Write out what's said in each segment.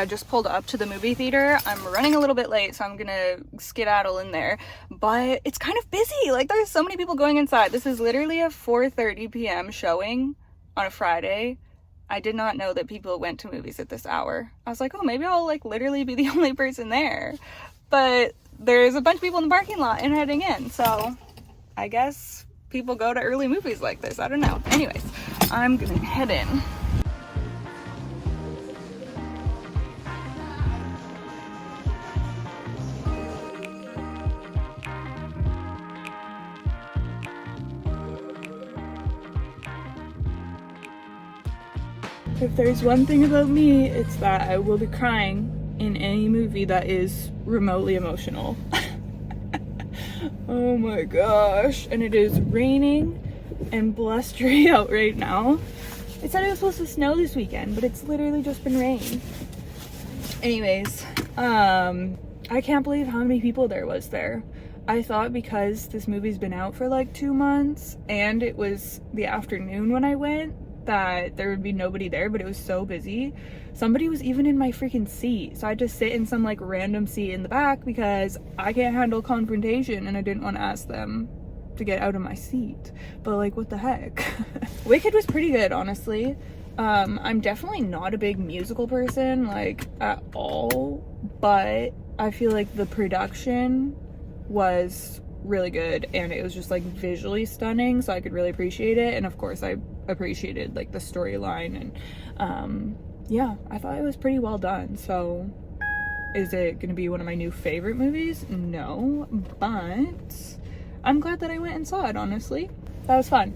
I just pulled up to the movie theater. I'm running a little bit late, so I'm gonna skedaddle in there, but it's kind of busy. Like, there's so many people going inside. This is literally a 4:30 p.m. showing on a Friday. I did not know that people went to movies at this hour. I was like, oh, maybe I'll like literally be the only person there, but there's a bunch of people in the parking lot and heading in, so I guess people go to early movies like this. I don't know. Anyways, I'm gonna head in. If there's one thing about me, it's that I will be crying in any movie that is remotely emotional. Oh my gosh. And it is raining and blustery out right now. It said it was supposed to snow this weekend, but it's literally just been rain. Anyways, I can't believe how many people there was there. I thought because this movie's been out for like 2 months and it was the afternoon when I went, that there would be nobody there, but it was so busy. Somebody was even in my freaking seat, so I had to sit in some like random seat in the back because I can't handle confrontation and I didn't want to ask them to get out of my seat. But like, what the heck? Wicked was pretty good, honestly. I'm definitely not a big musical person, like, at all, but I feel like the production was really good and it was just like visually stunning, so I could really appreciate it. And of course I appreciated like the storyline, and yeah, I thought it was pretty well done. So is it gonna be one of my new favorite movies? No, but I'm glad that I went and saw it, honestly. That was fun.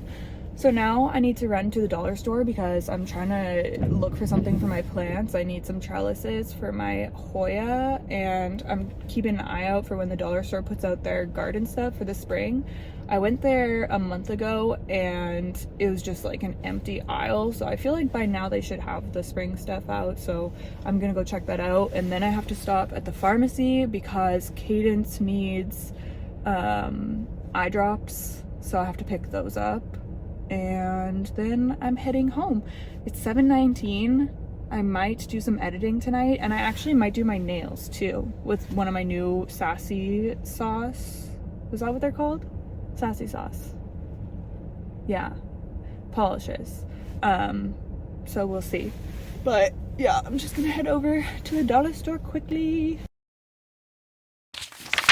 So now I need to run to the dollar store because I'm trying to look for something for my plants. I need some trellises for my Hoya, and I'm keeping an eye out for when the dollar store puts out their garden stuff for the spring. I went there a month ago and it was just like an empty aisle, so I feel like by now they should have the spring stuff out, so I'm gonna go check that out. And then I have to stop at the pharmacy because Cadence needs eye drops, so I have to pick those up. And then I'm heading home. It's 7:19. I might do some editing tonight, and I actually might do my nails too with one of my new sassy sauce. Is that what they're called? Sassy sauce. Yeah, polishes. So we'll see. But yeah, I'm just gonna head over to the dollar store quickly.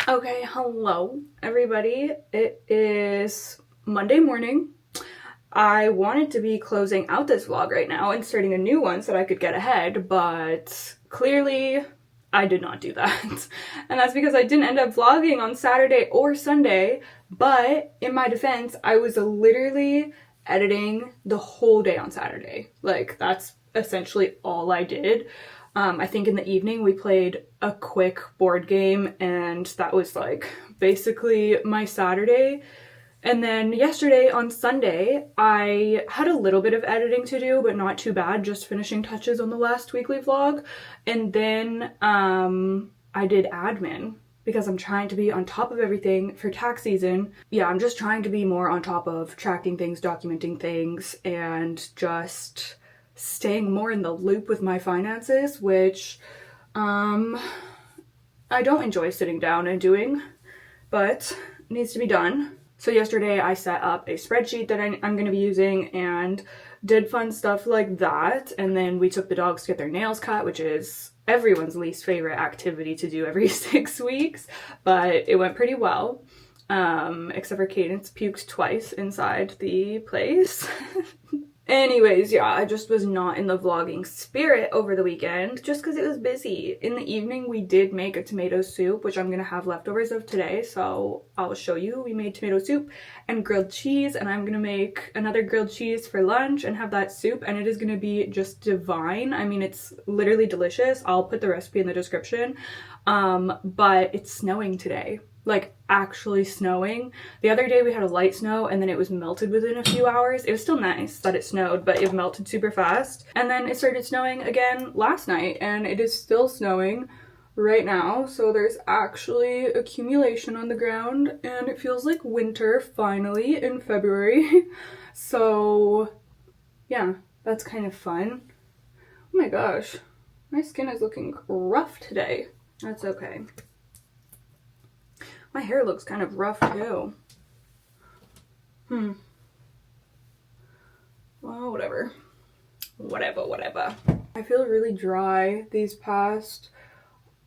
Okay, hello everybody. It is Monday morning. I wanted to be closing out this vlog right now and starting a new one so that I could get ahead, but clearly I did not do that. And that's because I didn't end up vlogging on Saturday or Sunday, but in my defense, I was literally editing the whole day on Saturday. Like, that's essentially all I did. I think in the evening we played a quick board game, and that was like basically my Saturday. And then yesterday on Sunday, I had a little bit of editing to do, but not too bad, just finishing touches on the last weekly vlog. And then I did admin because I'm trying to be on top of everything for tax season. Yeah, I'm just trying to be more on top of tracking things, documenting things, and just staying more in the loop with my finances, which I don't enjoy sitting down and doing, but it needs to be done. So yesterday I set up a spreadsheet that I'm going to be using and did fun stuff like that. And then we took the dogs to get their nails cut, which is everyone's least favorite activity to do every 6 weeks, but it went pretty well. Except for Cadence puked twice inside the place. Anyways, yeah, I just was not in the vlogging spirit over the weekend just because it was busy. In the evening, we did make a tomato soup, which I'm going to have leftovers of today, so I'll show you. We made tomato soup and grilled cheese, and I'm going to make another grilled cheese for lunch and have that soup, and it is going to be just divine. I mean, it's literally delicious. I'll put the recipe in the description, but it's snowing today. Like, actually snowing. The other day we had a light snow and then it was melted within a few hours. It was still nice that it snowed, but it melted super fast. And then it started snowing again last night, and it is still snowing right now. So there's actually accumulation on the ground, and it feels like winter finally in February. So yeah, that's kind of fun. Oh my gosh, My skin is looking rough today. That's okay. My hair looks kind of rough too. Well, whatever. Whatever. I feel really dry these past,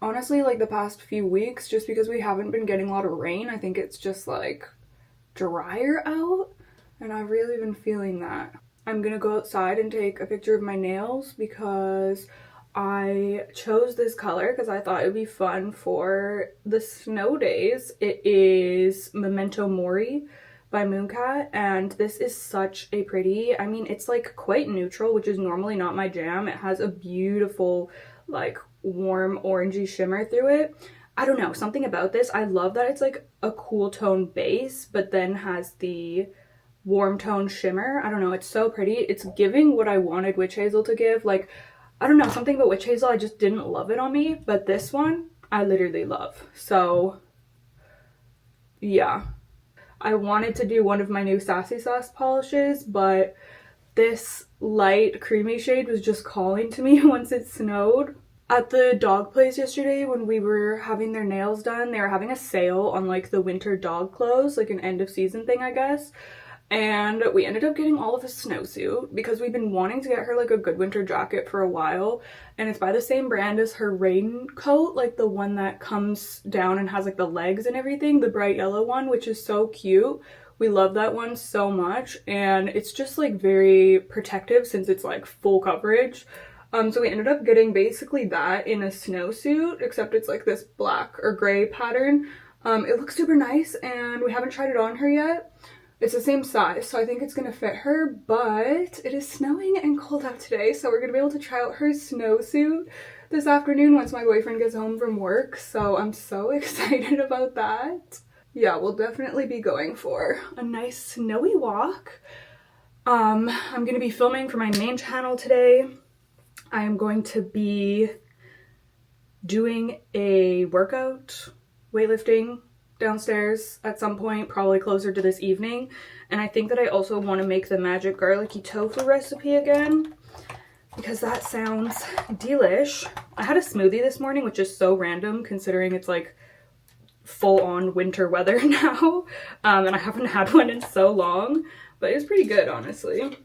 honestly, like the past few weeks, just because we haven't been getting a lot of rain. I think it's just like drier out, and I've really been feeling that. I'm gonna go outside and take a picture of my nails because I chose this color because I thought it would be fun for the snow days. It is Memento Mori by Mooncat, and this is such a pretty, I mean, it's like quite neutral, which is normally not my jam. It has a beautiful like warm orangey shimmer through it. I don't know, something about this. I love that it's like a cool tone base, but then has the warm tone shimmer. I don't know, it's so pretty. It's giving what I wanted witch hazel to give. Like, I don't know, something about witch hazel, I just didn't love it on me, but this one I literally love. So yeah, I wanted to do one of my new Sassy Sauce polishes, but this light creamy shade was just calling to me once it snowed. At the dog place yesterday when we were having their nails done, they were having a sale on like the winter dog clothes, like an end of season thing, I guess. And we ended up getting all of a snowsuit because we've been wanting to get her like a good winter jacket for a while, and it's by the same brand as her raincoat, like the one that comes down and has like the legs and everything, the bright yellow one, which is so cute. We love that one so much, and it's just like very protective since it's like full coverage. So we ended up getting basically that in a snowsuit, except it's like this black or gray pattern. It looks super nice, and we haven't tried it on her yet. It's the same size, so I think it's gonna fit her, but it is snowing and cold out today, so we're gonna be able to try out her snowsuit this afternoon once my boyfriend gets home from work, so I'm so excited about that. Yeah, we'll definitely be going for a nice snowy walk. I'm gonna be filming for my main channel today. I am going to be doing a workout, weightlifting, downstairs at some point, probably closer to this evening. And I think that I also want to make the magic garlicky tofu recipe again because that sounds delish. I had a smoothie this morning, which is so random considering it's like full-on winter weather now, and I haven't had one in so long, but it's pretty good, honestly.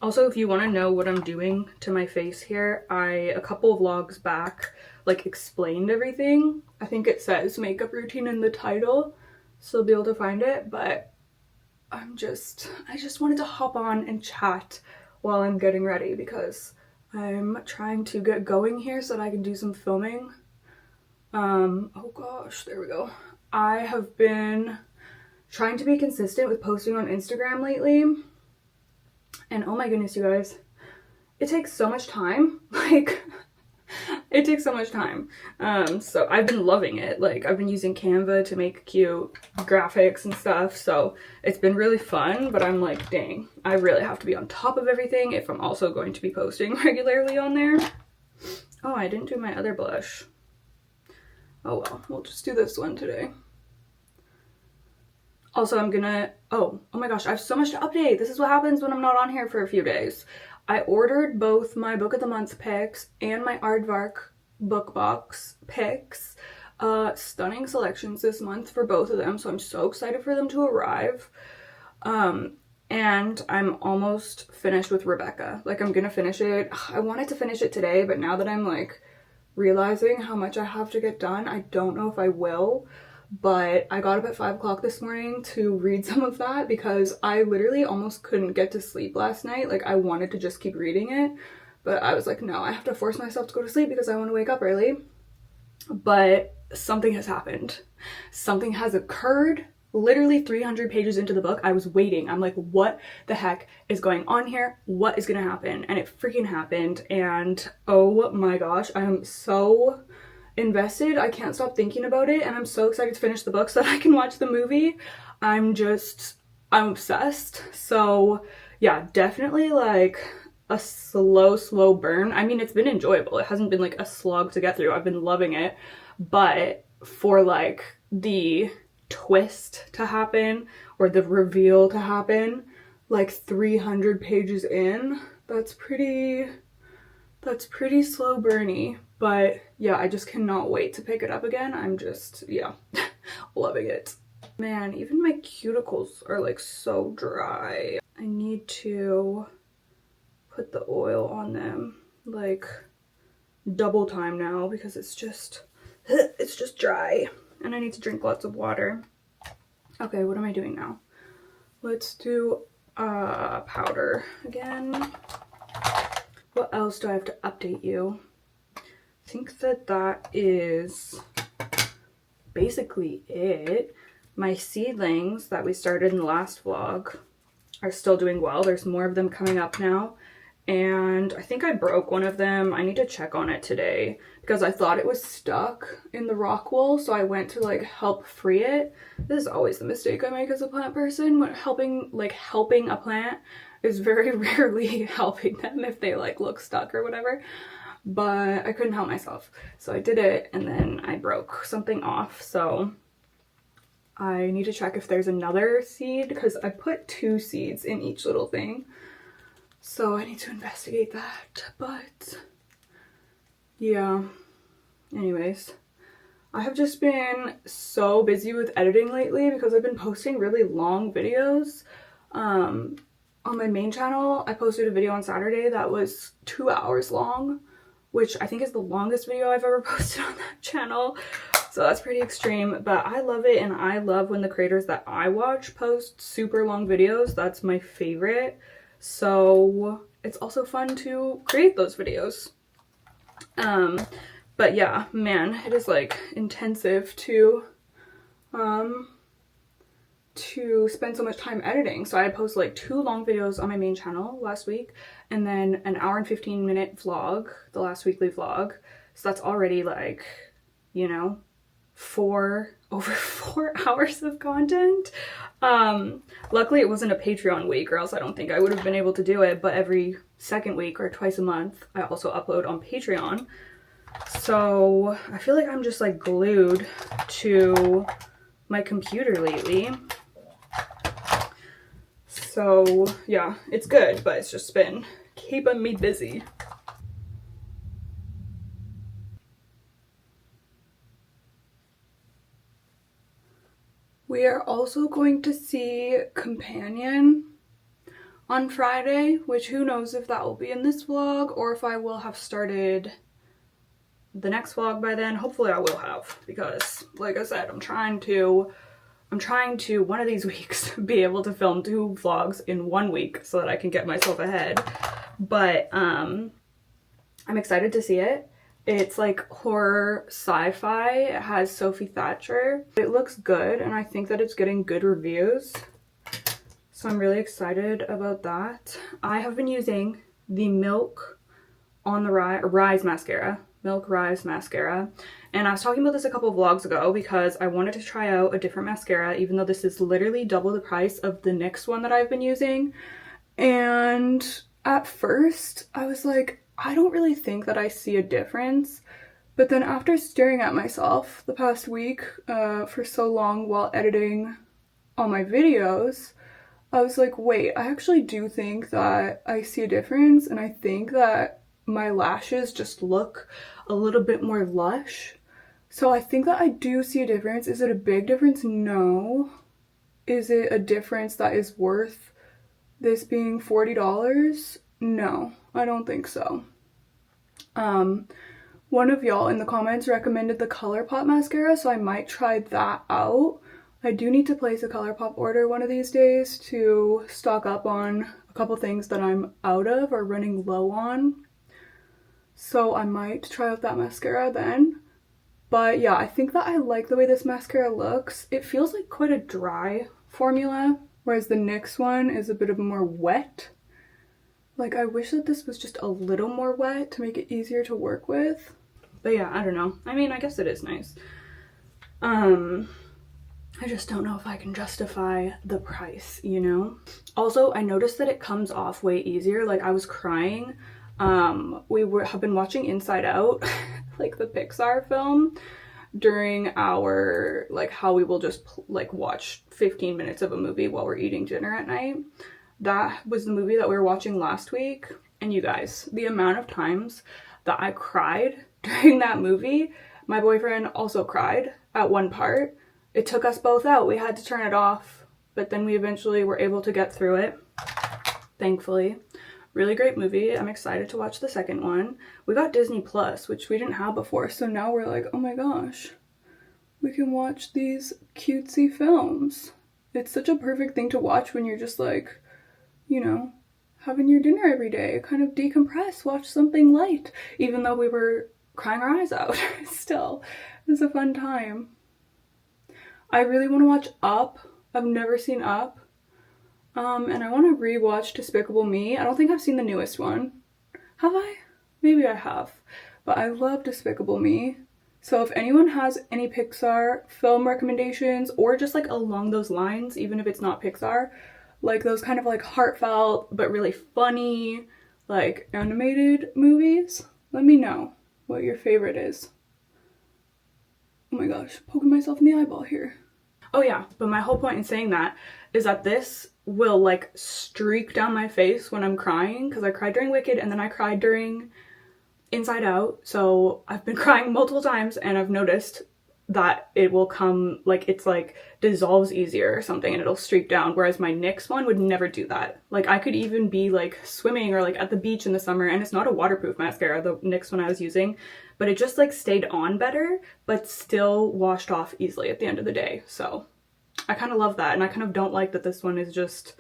Also, if you want to know what I'm doing to my face here, a couple of vlogs back like explained everything. I think it says makeup routine in the title, so you'll be able to find it, but I just wanted to hop on and chat while I'm getting ready because I'm trying to get going here so that I can do some filming. Oh gosh, there we go. I have been trying to be consistent with posting on Instagram lately, and oh my goodness, you guys, it takes so much time. Like, it takes so much time. So I've been loving it. Like, I've been using Canva to make cute graphics and stuff, so it's been really fun, but I'm like, dang, I really have to be on top of everything if I'm also going to be posting regularly on there. Oh, I didn't do my other blush. Oh well, we'll just do this one today. Also, I'm gonna, oh my gosh, I have so much to update. This is what happens when I'm not on here for a few days. I ordered both my Book of the Month picks and my Aardvark book box picks. Stunning selections this month for both of them, so I'm so excited for them to arrive. And I'm almost finished with Rebecca. Like, I'm gonna finish it. I wanted to finish it today, but now that I'm like realizing how much I have to get done, I don't know if I will. But I got up at 5 o'clock this morning to read some of that because I literally almost couldn't get to sleep last night. Like, I wanted to just keep reading it, but I was like, no, I have to force myself to go to sleep because I want to wake up early. But something has happened. Something has occurred. Literally 300 pages into the book, I was waiting. I'm like, what the heck is going on here? What is gonna happen? And it freaking happened. And oh my gosh, I am so invested. I can't stop thinking about it, and I'm so excited to finish the book so that I can watch the movie. I'm obsessed. So yeah, definitely like a slow burn. I mean, it's been enjoyable. It hasn't been like a slog to get through. I've been loving it, but for like the twist to happen or the reveal to happen like 300 pages in, that's pretty That's pretty slow burny, but yeah, I just cannot wait to pick it up again. I'm just, yeah, loving it. Man, even my cuticles are like so dry. I need to put the oil on them like double time now because it's just dry and I need to drink lots of water. Okay, what am I doing now? Let's do powder again. What else do I have to update you? I think that is basically it. My seedlings that we started in the last vlog are still doing well. There's more of them coming up now. And I think I broke one of them. I need to check on it today because I thought it was stuck in the rock wool. So I went to like help free it. This is always the mistake I make as a plant person. When helping a plant is very rarely helping them if they like look stuck or whatever. But I couldn't help myself. So I did it and then I broke something off. So I need to check if there's another seed because I put 2 seeds in each little thing. So I need to investigate that, but yeah. Anyways, I have just been so busy with editing lately because I've been posting really long videos. On my main channel, I posted a video on Saturday that was 2 hours long, which I think is the longest video I've ever posted on that channel. So that's pretty extreme, but I love it, and I love when the creators that I watch post super long videos. That's my favorite. So it's also fun to create those videos. But yeah, man, it is like intensive to spend so much time editing. So I posted like 2 long videos on my main channel last week and then an hour and 15-minute vlog, the last weekly vlog. So that's already like, you know, over 4 hours of content. Luckily it wasn't a Patreon week or else I don't think I would have been able to do it, but every second week or twice a month I also upload on Patreon. So I feel like I'm just like glued to my computer lately. So yeah, it's good, but it's just been keeping me busy. We are also going to see Companion on Friday, which who knows if that will be in this vlog or if I will have started the next vlog by then. Hopefully I will have, because like I said, I'm trying to one of these weeks be able to film 2 vlogs in 1 week so that I can get myself ahead. But I'm excited to see it. It's like horror sci-fi. It has Sophie Thatcher. It looks good and I think that it's getting good reviews. So I'm really excited about that. I have been using the Milk on the Rise mascara. Milk Rise mascara. And I was talking about this a couple of vlogs ago because I wanted to try out a different mascara, even though this is literally double the price of the NYX one that I've been using. And at first I was like, I don't really think that I see a difference. But then after staring at myself the past week for so long while editing all my videos, I was like, wait, I actually do think that I see a difference, and I think that my lashes just look a little bit more lush. So I think that I do see a difference. Is it a big difference? No. Is it a difference that is worth this being $40? No, I don't think so. One of y'all in the comments recommended the ColourPop mascara, so I might try that out. I do need to place a ColourPop order one of these days to stock up on a couple things that I'm out of or running low on. So I might try out that mascara then. But yeah, I think that I like the way this mascara looks. It feels like quite a dry formula, whereas the NYX one is a bit of a more wet. Like, I wish that this was just a little more wet to make it easier to work with. But yeah, I don't know. I mean, I guess it is nice. I just don't know if I can justify the price, you know? Also, I noticed that it comes off way easier. Like, I was crying. We have been watching Inside Out, like the Pixar film, during our, like, how we will just, like, watch 15 minutes of a movie while we're eating dinner at night. That was the movie that we were watching last week, And you guys, the amount of times that I cried during that movie, my boyfriend also cried at one part. It took us both out. We had to turn it off, but then we eventually were able to get through it, thankfully. Really great movie. I'm excited to watch the second one. We got Disney Plus, which we didn't have before, so now we're like, oh my gosh, we can watch these cutesy films. It's such a perfect thing to watch when you're just like, you know, having your dinner every day, kind of decompress, watch something light, even though we were crying our eyes out. Still, it was a fun time. I really want to watch Up. I've never seen Up. And I want to rewatch Despicable Me. I don't think I've seen the newest one. Have I? Maybe I have. But I love Despicable Me. So if anyone has any Pixar film recommendations, or just like along those lines, even if it's not Pixar, like those kind of like heartfelt but really funny like animated movies, let me know what your favorite is. Oh my gosh, poking myself in the eyeball here. Oh yeah, but my whole point in saying that is that this will like streak down my face when I'm crying, because I cried during Wicked and then I cried during Inside Out. So I've been crying multiple times and I've noticed that it will come, like it's like dissolves easier or something and it'll streak down, whereas my NYX one would never do that. Like I could even be like swimming or like at the beach in the summer, and it's not a waterproof mascara, the NYX one I was using, but it just like stayed on better but still washed off easily at the end of the day. So I kind of love that, and I kind of don't like that this one is just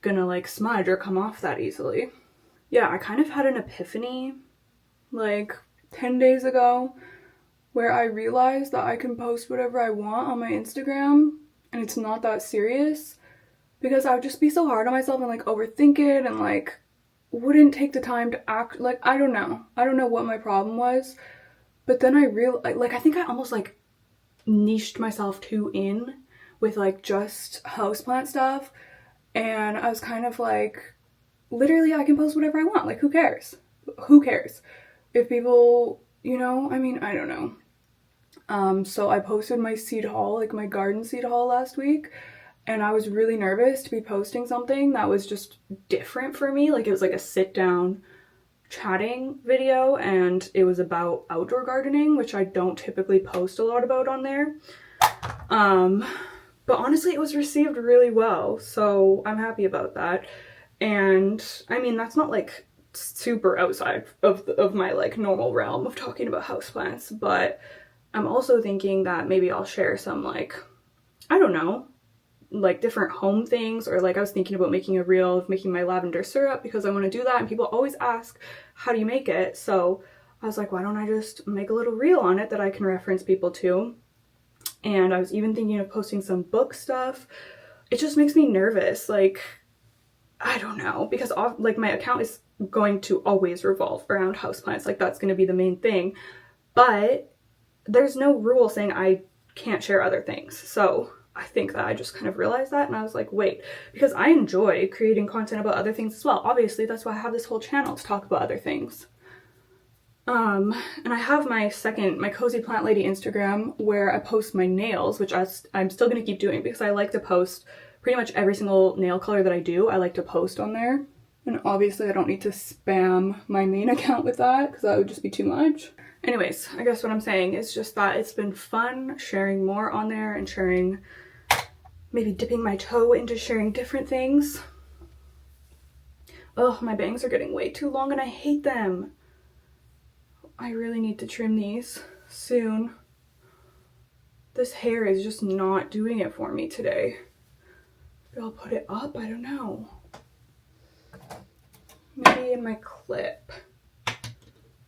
gonna like smudge or come off that easily. Yeah, I kind of had an epiphany like 10 days ago where I realized that I can post whatever I want on my Instagram and it's not that serious, because I would just be so hard on myself and like overthink it and like wouldn't take the time to act. Like I don't know what my problem was, but then I realized, like I think I almost like niched myself too in with like just houseplant stuff, and I was kind of like, literally I can post whatever I want, like who cares if people, you know, I mean, I don't know. So I posted my seed haul, like my garden seed haul last week, and I was really nervous to be posting something that was just different for me. Like it was like a sit down chatting video, and it was about outdoor gardening, which I don't typically post a lot about on there. But honestly it was received really well, so I'm happy about that. And I mean, that's not like super outside of my like normal realm of talking about houseplants, but I'm also thinking that maybe I'll share some like, I don't know, like different home things, or like I was thinking about making a reel of making my lavender syrup because I want to do that, and people always ask how do you make it, so I was like, why don't I just make a little reel on it that I can reference people to. And I was even thinking of posting some book stuff. It just makes me nervous, like I don't know, because like my account is going to always revolve around houseplants, like that's going to be the main thing, but there's no rule saying I can't share other things. So I think that I just kind of realized that, and I was like, wait, because I enjoy creating content about other things as well. Obviously, that's why I have this whole channel, to talk about other things. And I have my Cozy Plant Lady Instagram where I post my nails, which I'm still going to keep doing because I like to post pretty much every single nail color that I do. I like to post on there. And obviously I don't need to spam my main account with that because that would just be too much. Anyways, I guess what I'm saying is just that it's been fun sharing more on there and sharing, maybe dipping my toe into sharing different things. Oh, my bangs are getting way too long and I hate them. I really need to trim these soon. This hair is just not doing it for me today. Maybe I'll put it up, I don't know. Maybe in my clip.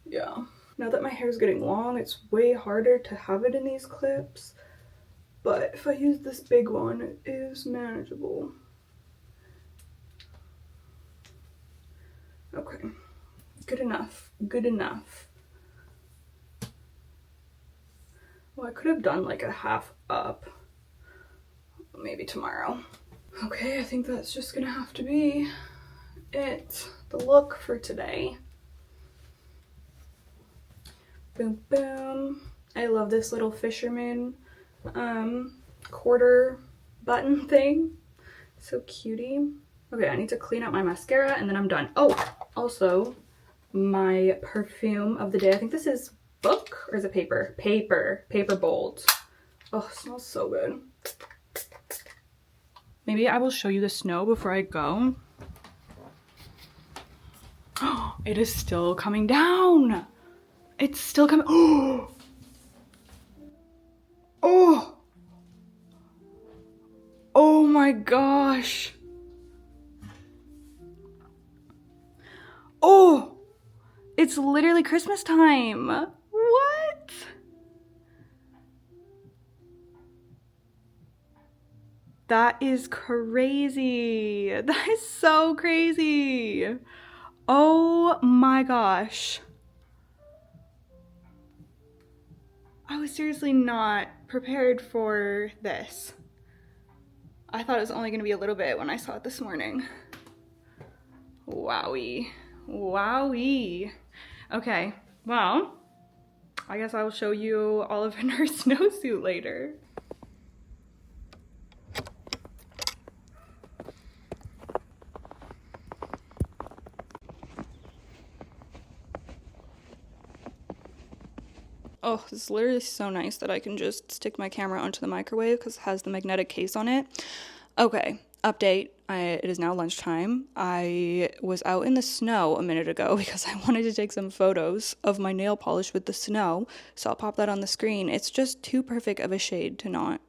Yeah. Now that my hair is getting long, it's way harder to have it in these clips. But if I use this big one, it is manageable. Okay. Good enough. Good enough. Well, I could have done like a half up. Maybe tomorrow. Okay, I think that's just gonna have to be it. The look for today. Boom, boom. I love this little fisherman quarter button thing. So cutie. Okay, I need to clean up my mascara and then I'm done. Oh, Also, my perfume of the day. I think this is Book, or is it Paper? Paper Bold. Oh, it smells so good. Maybe I will show you the snow before I go. Oh, it is still coming down. It's still coming. Oh, oh, oh my gosh. Oh, it's literally Christmas time. What? That is crazy. That is so crazy. Oh my gosh. I was seriously not prepared for this. I thought it was only gonna be a little bit when I saw it this morning. Wowie. Wowie. Okay, well, I guess I will show you all of her snowsuit later. Oh, this is literally so nice that I can just stick my camera onto the microwave because it has the magnetic case on it. Okay, update. It is now lunchtime. I was out in the snow a minute ago because I wanted to take some photos of my nail polish with the snow, so I'll pop that on the screen. It's just too perfect of a shade to not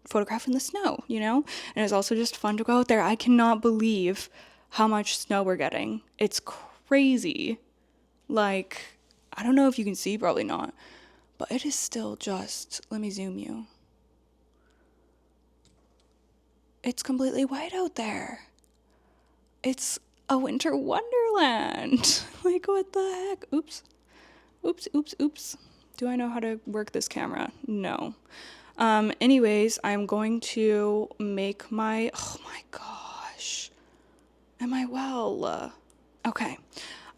photograph in the snow, you know? And it's also just fun to go out there. I cannot believe how much snow we're getting. It's crazy. Like, I don't know if you can see, probably not. But it is still just, let me zoom you. It's completely white out there. It's a winter wonderland. Like, what the heck? Oops. Oops, oops, oops. Do I know how to work this camera? No. Anyways, I'm going to make my, oh my gosh. Am I well? Okay.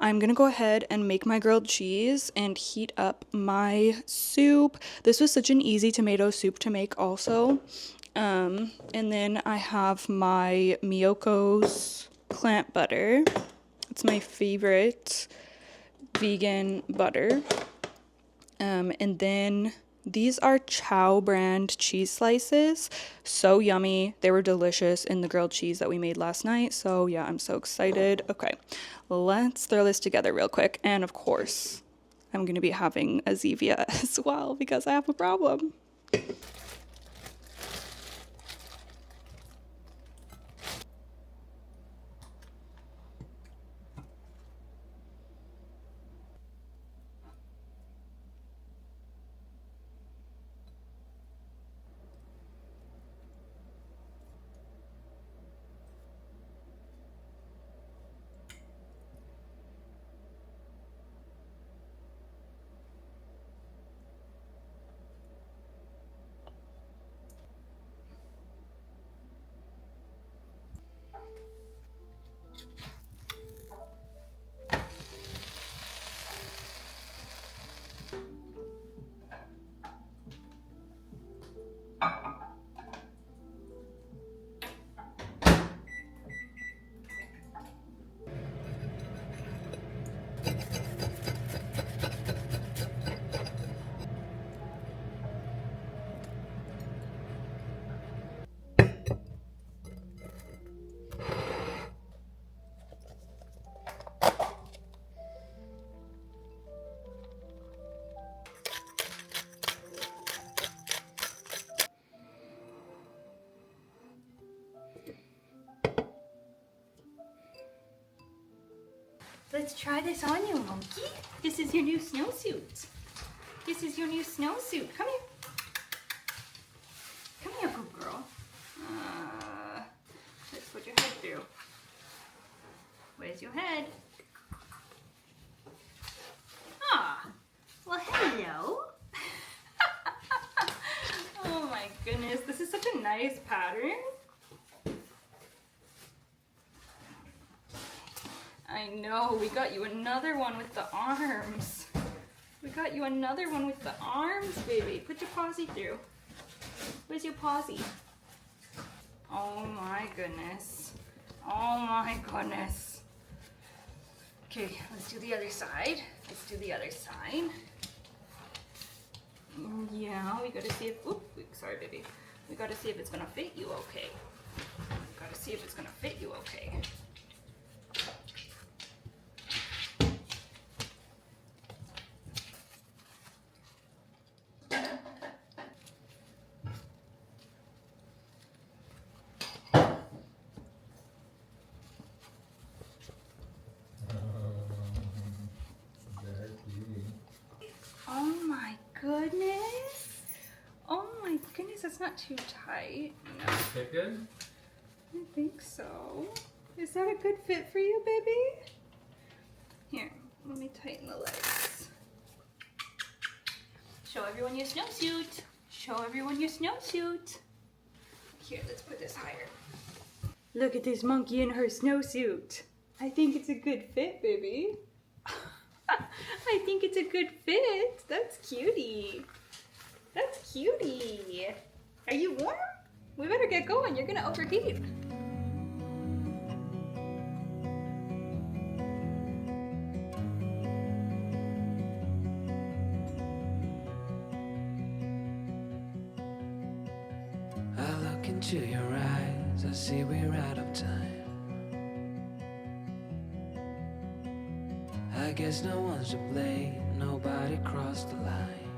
I'm gonna go ahead and make my grilled cheese and heat up my soup. This was such an easy tomato soup to make also. And then I have my Miyoko's plant butter. It's my favorite vegan butter. And then these are Chow brand cheese slices. So yummy. They were delicious in the grilled cheese that we made last night. So yeah, I'm so excited. Okay, let's throw this together real quick. And of course, I'm going to be having a Zevia as well because I have a problem. Let's try this on you, monkey. This is your new snowsuit. This is your new snowsuit. Come here. Come here, good girl. Let's put your head through. Where's your head? Ah, well, hello. Oh my goodness, this is such a nice pattern. I know, we got you another one with the arms. We got you another one with the arms, baby. Put your pausey through. Where's your pausey? Oh my goodness. Oh my goodness. Okay, let's do the other side. Let's do the other side. Yeah, we gotta see if, sorry baby. We gotta see if it's gonna fit you okay. We gotta see if it's gonna fit you okay. Oh my goodness. Oh my goodness, that's not too tight. No. Fit good? I think so. Is that a good fit for you, baby? Here, let me tighten the legs. Show everyone your snowsuit. Show everyone your snowsuit. Here, let's put this higher. Look at this monkey in her snowsuit. I think it's a good fit, baby. I think it's a good fit. That's cutie. That's cutie. Are you warm? We better get going. You're gonna overheat. I look into your eyes, I see we're out of time. I guess no one's to blame, nobody crossed the line.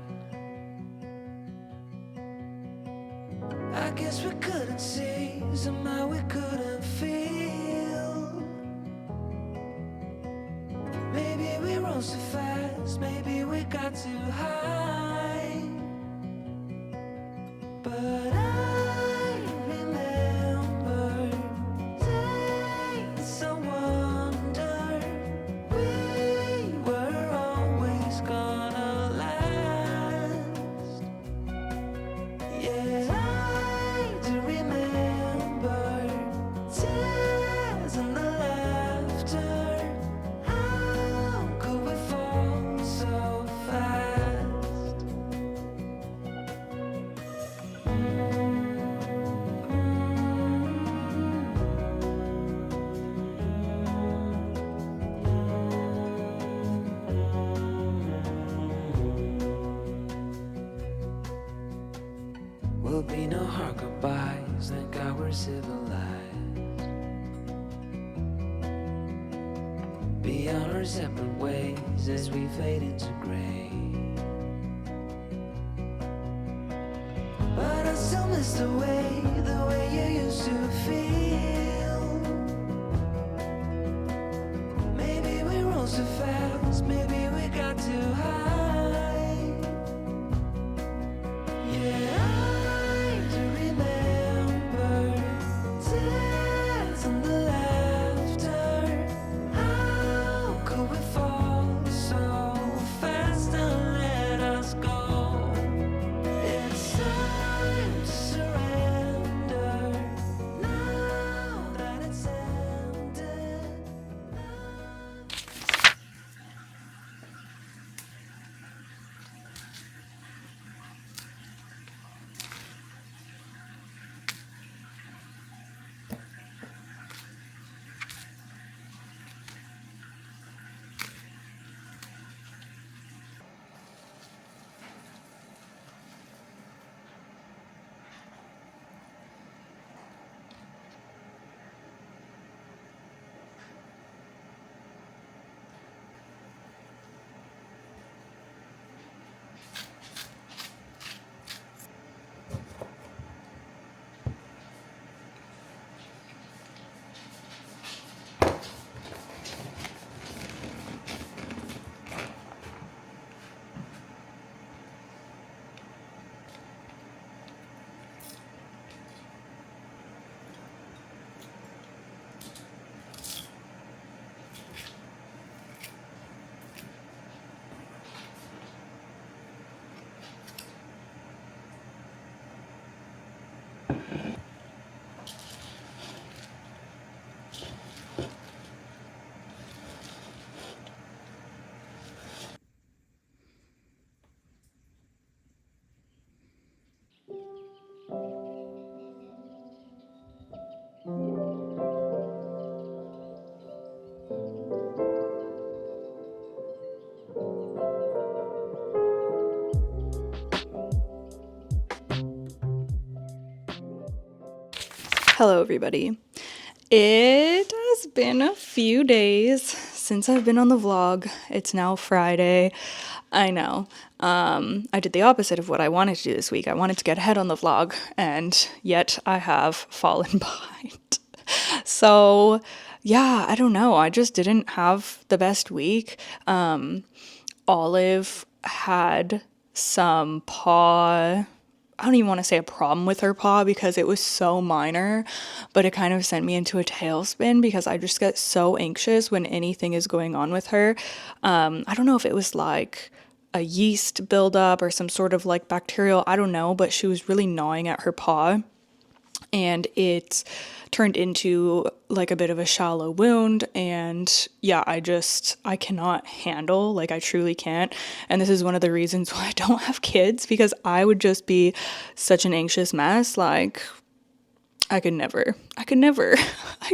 I guess we couldn't see, somehow we couldn't feel. Maybe we rose too fast, maybe we got too high. But I remember days I wonder we were always gonna last. Yeah, I do remember tears and the laughter. How could we fall so fast? Will be no hard goodbyes, thank God we're civilized. Be on our separate ways as we fade into gray. But I still miss the way you used to feel. Maybe we rose too fast, maybe we got too high. Yeah, I do remember tears and the laughter. How could we fall so fast and let us go? It's time to surrender now. Hello, everybody. It has been a few days since I've been on the vlog. It's now Friday. I know. I did the opposite of what I wanted to do this week. I wanted to get ahead on the vlog, and yet I have fallen behind. So, yeah, I don't know. I just didn't have the best week. Olive had some paw, I don't even want to say a problem with her paw because it was so minor, but it kind of sent me into a tailspin because I just get so anxious when anything is going on with her. I don't know if it was like a yeast buildup or some sort of like bacterial, I don't know, but she was really gnawing at her paw, and it turned into like a bit of a shallow wound. And yeah, I cannot handle, like I truly can't. And this is one of the reasons why I don't have kids, because I would just be such an anxious mess. Like I could never. I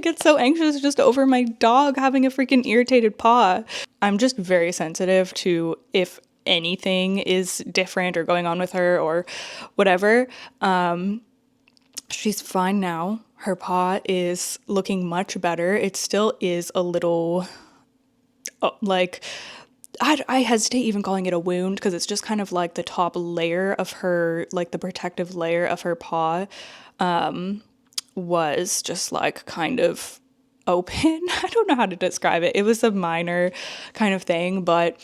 get so anxious just over my dog having a freaking irritated paw. I'm just very sensitive to if anything is different or going on with her or whatever. She's fine now. Her paw is looking much better. It still is a little, like, I hesitate even calling it a wound because it's just kind of like the top layer of her, like the protective layer of her paw, was just like kind of open. I don't know how to describe it. It was a minor kind of thing, but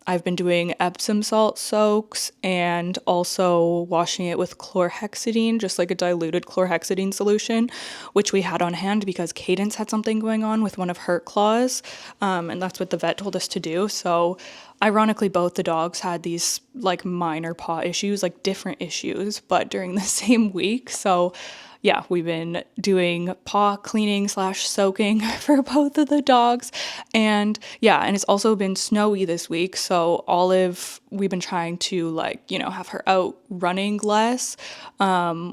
I've been doing Epsom salt soaks and also washing it with chlorhexidine, just like a diluted chlorhexidine solution, which we had on hand because Cadence had something going on with one of her claws, and that's what the vet told us to do. So ironically, both the dogs had these like minor paw issues, like different issues, but during the same week. So yeah, we've been doing paw cleaning / soaking for both of the dogs. And yeah, and it's also been snowy this week. So Olive, we've been trying to like, have her out running less,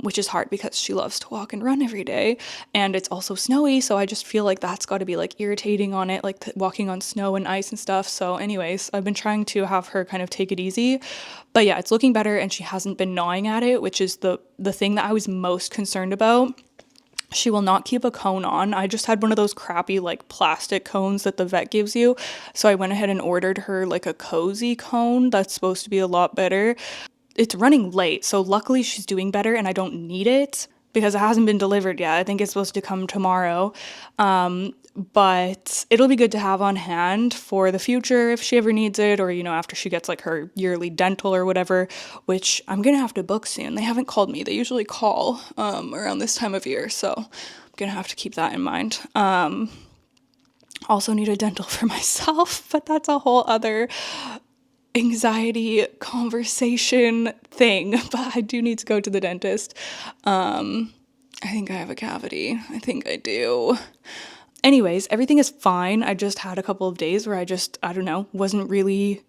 which is hard because she loves to walk and run every day. And it's also snowy. So I just feel like that's got to be like irritating on it, like walking on snow and ice and stuff. So anyways, I've been trying to have her kind of take it easy. But yeah, it's looking better, and she hasn't been gnawing at it, which is the thing that I was most concerned about. She will not keep a cone on. I just had one of those crappy like plastic cones that the vet gives you. So I went ahead and ordered her like a cozy cone that's supposed to be a lot better. It's running late, so luckily she's doing better and I don't need it because it hasn't been delivered yet. I think it's supposed to come tomorrow. But it'll be good to have on hand for the future if she ever needs it, or, after she gets like her yearly dental or whatever, which I'm going to have to book soon. They haven't called me. They usually call around this time of year. So I'm going to have to keep that in mind. Also need a dental for myself, but that's a whole other anxiety conversation thing. But I do need to go to the dentist. I think I have a cavity. I think I do. Anyways, everything is fine. I just had a couple of days where I don't know, wasn't really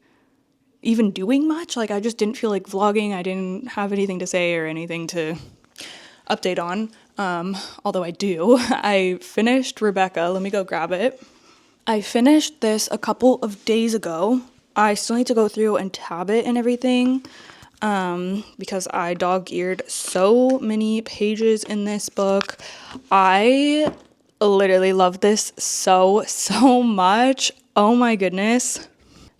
even doing much. Like, I just didn't feel like vlogging. I didn't have anything to say or anything to update on. Although I do. I finished Rebecca. Let me go grab it. I finished this a couple of days ago. I still need to go through and tab it and everything, because I dog-eared so many pages in this book. I literally love this so much. Oh my goodness.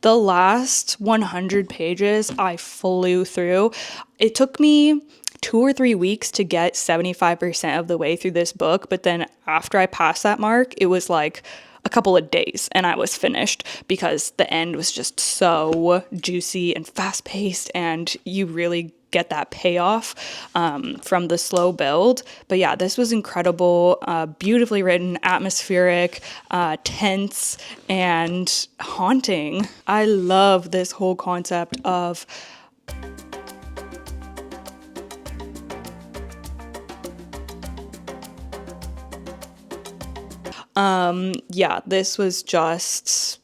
The last 100 pages I flew through. It took me 2 or 3 weeks to get 75% of the way through this book, but then after I passed that mark, it was like a couple of days and I was finished because the end was just so juicy and fast-paced, and you really get that payoff from the slow build. But yeah, this was incredible, beautifully written, atmospheric, tense, and haunting. I love this whole concept of yeah, this was just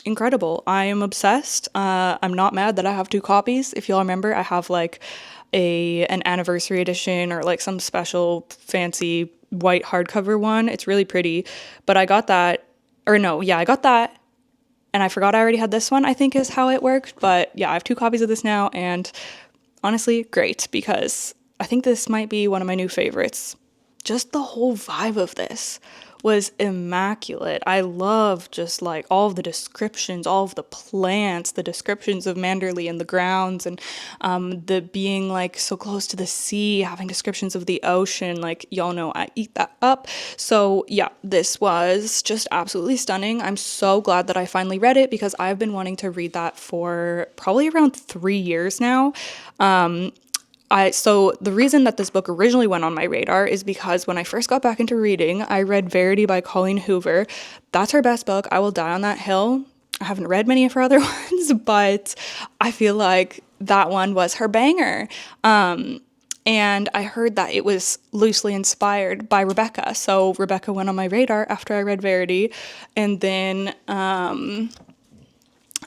incredible. I am obsessed. I'm not mad that I have 2 copies. If y'all remember, I have like an anniversary edition or like some special fancy white hardcover one. It's really pretty, but I got that, I got that, and I forgot I already had this one, I think is how it worked. But yeah, I have 2 copies of this now, and honestly, great, because I think this might be one of my new favorites. just the whole vibe of this was immaculate. I love just like all of the descriptions, all of the plants, the descriptions of Manderley and the grounds, and the being like so close to the sea, having descriptions of the ocean. Like, y'all know I eat that up. So yeah, this was just absolutely stunning. I'm so glad that I finally read it because I've been wanting to read that for probably around 3 years now. So the reason that this book originally went on my radar is because when I first got back into reading, I read Verity by Colleen Hoover. That's her best book. I will die on that hill. I haven't read many of her other ones, but I feel like that one was her banger. And I heard that it was loosely inspired by Rebecca. So Rebecca went on my radar after I read Verity. And then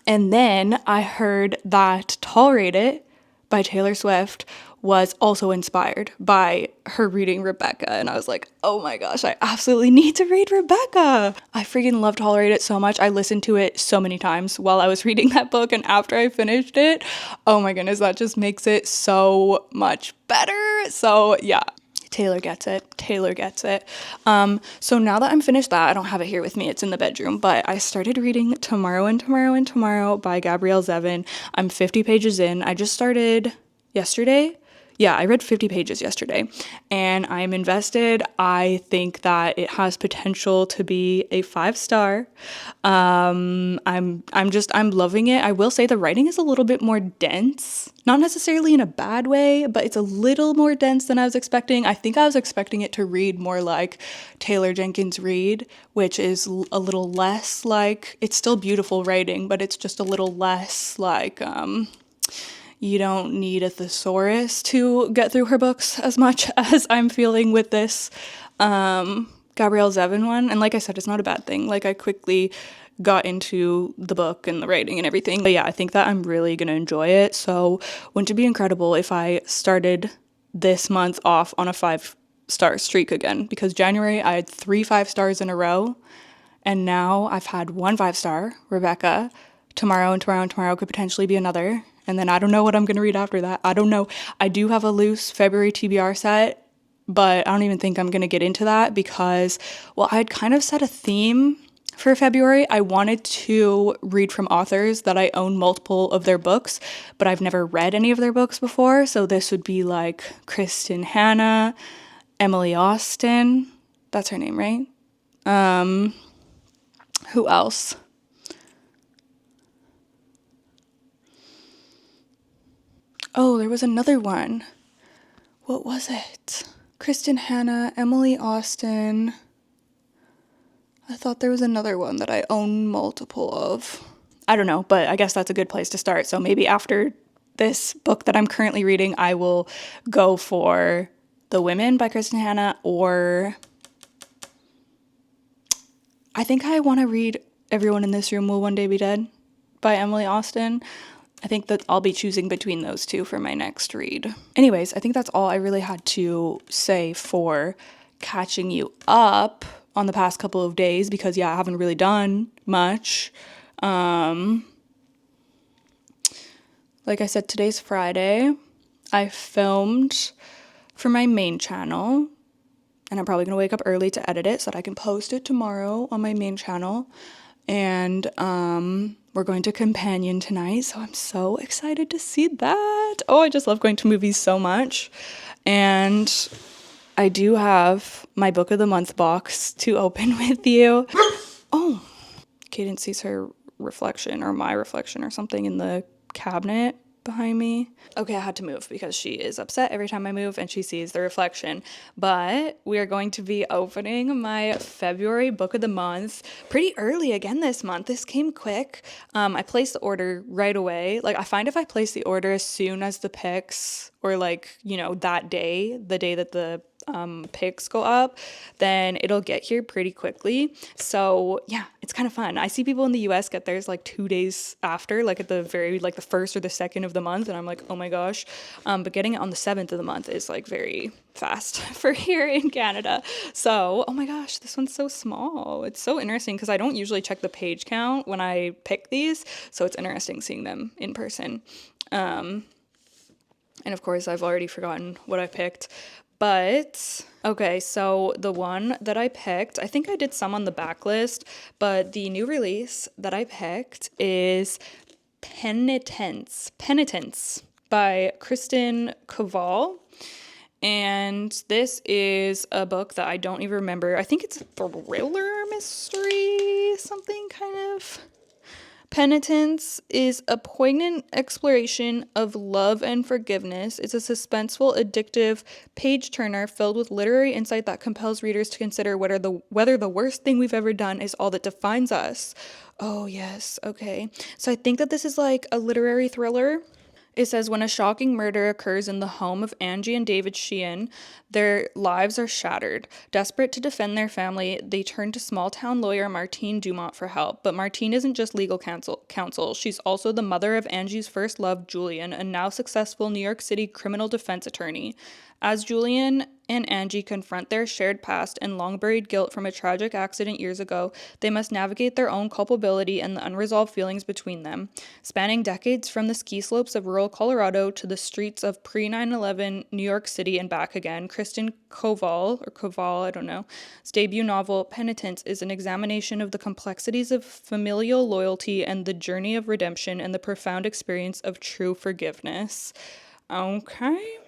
I heard that Tolerate It by Taylor Swift was also inspired by her reading Rebecca. And I was like, oh my gosh, I absolutely need to read Rebecca. I freaking love Tolerate It so much. I listened to it so many times while I was reading that book and after I finished it. Oh my goodness, that just makes it so much better. So yeah. Taylor gets it. Taylor gets it. So now that I'm finished that, I don't have it here with me. It's in the bedroom, but I started reading Tomorrow and Tomorrow and Tomorrow by Gabrielle Zevin. I'm 50 pages in. I just started yesterday. Yeah, I read 50 pages yesterday and I'm invested. I think that it has potential to be a 5-star. I'm loving it. I will say the writing is a little bit more dense, not necessarily in a bad way, but it's a little more dense than I was expecting. I think I was expecting it to read more like Taylor Jenkins Reid, which is a little less like, it's still beautiful writing, but it's just a little less like, you don't need a thesaurus to get through her books as much as I'm feeling with this Gabrielle Zevin one. And like I said, it's not a bad thing. Like, I quickly got into the book and the writing and everything. But yeah, I think that I'm really going to enjoy it. So wouldn't it be incredible if I started this month off on a 5-star streak again? Because January I had 3 5-stars in a row. And now I've had 1 5-star, Rebecca. Tomorrow and Tomorrow and Tomorrow could potentially be another. And then I don't know what I'm going to read after that. I don't know. I do have a loose February TBR set, but I don't even think I'm going to get into that because, well, I'd kind of set a theme for February. I wanted to read from authors that I own multiple of their books, but I've never read any of their books before. So this would be like Kristen Hanna, Emily Austen. That's her name, right? Who else? Oh, there was another one. What was it? Kristen Hanna, Emily Austen. I thought there was another one that I own multiple of. I don't know, but I guess that's a good place to start. So maybe after this book that I'm currently reading, I will go for The Women by Kristen Hanna, or I think I want to read Everyone in This Room Will One Day Be Dead by Emily Austen. I think that I'll be choosing between those two for my next read. Anyways, I think that's all I really had to say for catching you up on the past couple of days because, yeah, I haven't really done much. Like I said, today's Friday. I filmed for my main channel, and I'm probably going to wake up early to edit it so that I can post it tomorrow on my main channel. And we're going to Companion tonight, so I'm so excited to see that. Oh, I just love going to movies so much. And I do have my Book of the Month box to open with you. Oh, Cadence sees her reflection or my reflection or something in the cabinet behind me. Okay, I had to move because she is upset every time I move and she sees the reflection. But we are going to be opening my February Book of the Month pretty early again this month. This came quick. I placed the order right away. Like, I find if I place the order as soon as the picks, or like, you know, that day, the day that the picks go up, then it'll get here pretty quickly. So yeah, it's kind of fun. I see people in the US get theirs like 2 days after, like at the very, like the 1st or the 2nd of the month, and I'm like, oh my gosh. But getting it on the 7th of the month is like very fast for here in Canada. So, oh my gosh, this one's so small. It's so interesting because I don't usually check the page count when I pick these, so it's interesting seeing them in person. And of course, I've already forgotten what I picked, But okay, so the one that I picked, I think I did some on the backlist, but the new release that I picked is Penitence by Kristen Koval. And this is a book that I don't even remember. I think it's a thriller mystery, something kind of. Penitence is a poignant exploration of love and forgiveness. It's a suspenseful, addictive page-turner filled with literary insight that compels readers to consider whether the worst thing we've ever done is all that defines us. Oh, yes. Okay. So I think that this is like a literary thriller. It says, when a shocking murder occurs in the home of Angie and David Sheehan, their lives are shattered. Desperate to defend their family, they turn to small-town lawyer Martine Dumont for help. But Martine isn't just legal counsel. She's also the mother of Angie's first love, Julian, a now successful New York City criminal defense attorney. As Julian and Angie confront their shared past and long-buried guilt from a tragic accident years ago, they must navigate their own culpability and the unresolved feelings between them. Spanning decades from the ski slopes of rural Colorado to the streets of pre-9/11 New York City and back again, Kristen Koval's debut novel, Penitence, is an examination of the complexities of familial loyalty and the journey of redemption and the profound experience of true forgiveness. Okay.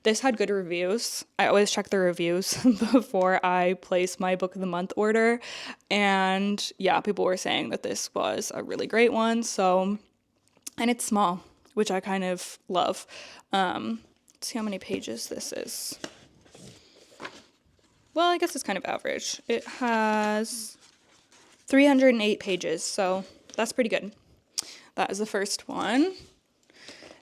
This had good reviews. I always check the reviews before I place my book of the month order. And yeah, people were saying that this was a really great one. So, and it's small, which I kind of love. Let's see how many pages this is. Well, I guess it's kind of average. It has 308 pages, so that's pretty good. That is the first one.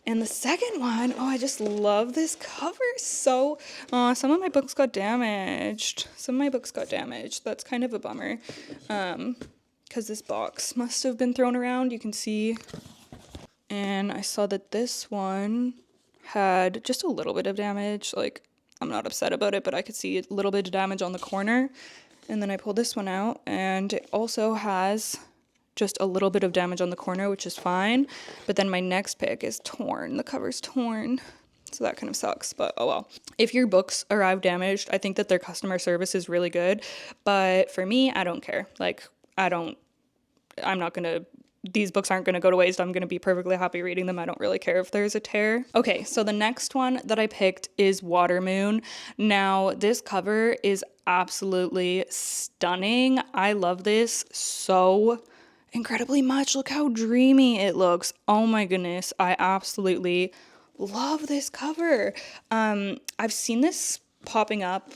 And the second one, I just love this cover. So, some of my books got damaged. That's kind of a bummer. Because this box must have been thrown around. You can see. And I saw that this one had just a little bit of damage. Like, I'm not upset about it, but I could see a little bit of damage on the corner. And then I pulled this one out, and it also has just a little bit of damage on the corner, which is fine. But then my next pick is torn. The cover's torn. So that kind of sucks, but oh well. If your books arrive damaged, I think that their customer service is really good. But for me, I don't care. Like, these books aren't going to go to waste. I'm going to be perfectly happy reading them. I don't really care if there's a tear. Okay, so the next one that I picked is Watermoon. Now, this cover is absolutely stunning. I love this so incredibly much. Look how dreamy it looks. Oh my goodness. I absolutely love this cover. I've seen this popping up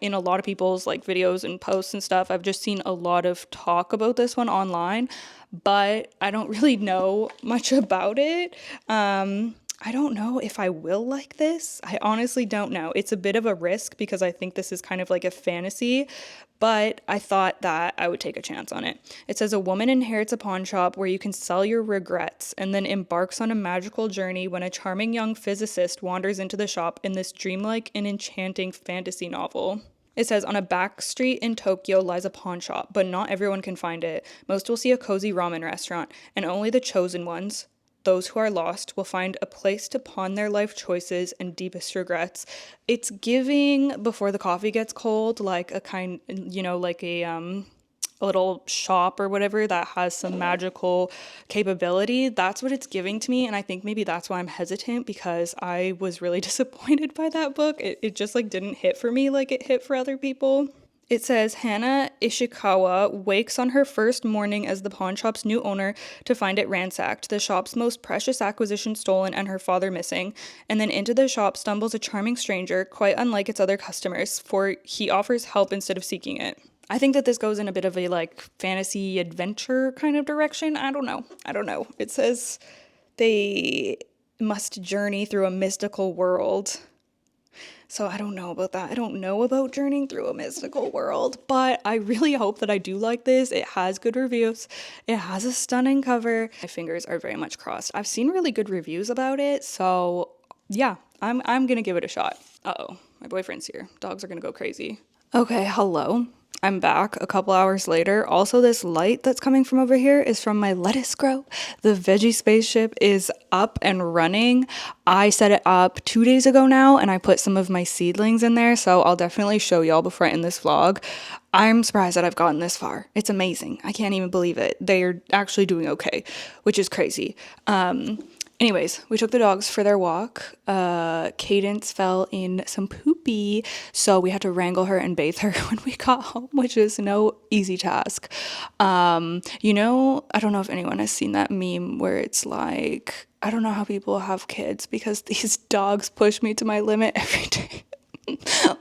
in a lot of people's like videos and posts and stuff. I've just seen a lot of talk about this one online, but I don't really know much about it. I don't know if I will like this. I honestly don't know. It's a bit of a risk because I think this is kind of like a fantasy, but I thought that I would take a chance on it. It says a woman inherits a pawn shop where you can sell your regrets and then embarks on a magical journey when a charming young physicist wanders into the shop in this dreamlike and enchanting fantasy novel. It says, on a back street in Tokyo lies a pawn shop, but not everyone can find it. Most will see a cozy ramen restaurant, and only the chosen ones, those who are lost, will find a place to pawn their life choices and deepest regrets. It's giving Before the Coffee Gets Cold, like a kind, like a little shop or whatever that has some magical capability. That's what it's giving to me, and I think maybe that's why I'm hesitant, because I was really disappointed by that book. It just like didn't hit for me like it hit for other people. It says Hana Ishikawa wakes on her first morning as the pawn shop's new owner to find it ransacked, the shop's most precious acquisition stolen, and her father missing. And then into the shop stumbles a charming stranger, quite unlike its other customers, for he offers help instead of seeking it. I think that this goes in a bit of a like fantasy adventure kind of direction. I don't know. It says they must journey through a mystical world. So I don't know about that. I don't know about journeying through a mystical world, but I really hope that I do like this. It has good reviews. It has a stunning cover. My fingers are very much crossed. I've seen really good reviews about it, so yeah, I'm gonna give it a shot. Uh-oh, my boyfriend's here. Dogs are gonna go crazy. Okay, hello. I'm back a couple hours later. Also, this light that's coming from over here is from my lettuce grow. The veggie spaceship is up and running. I set it up 2 days ago now, and I put some of my seedlings in there, so I'll definitely show y'all before I end this vlog. I'm surprised that I've gotten this far. It's amazing. I can't even believe it. They're actually doing okay, which is crazy. Anyways, we took the dogs for their walk. Cadence fell in some poopy, so we had to wrangle her and bathe her when we got home, which is no easy task. I don't know if anyone has seen that meme where it's like, I don't know how people have kids because these dogs push me to my limit every day.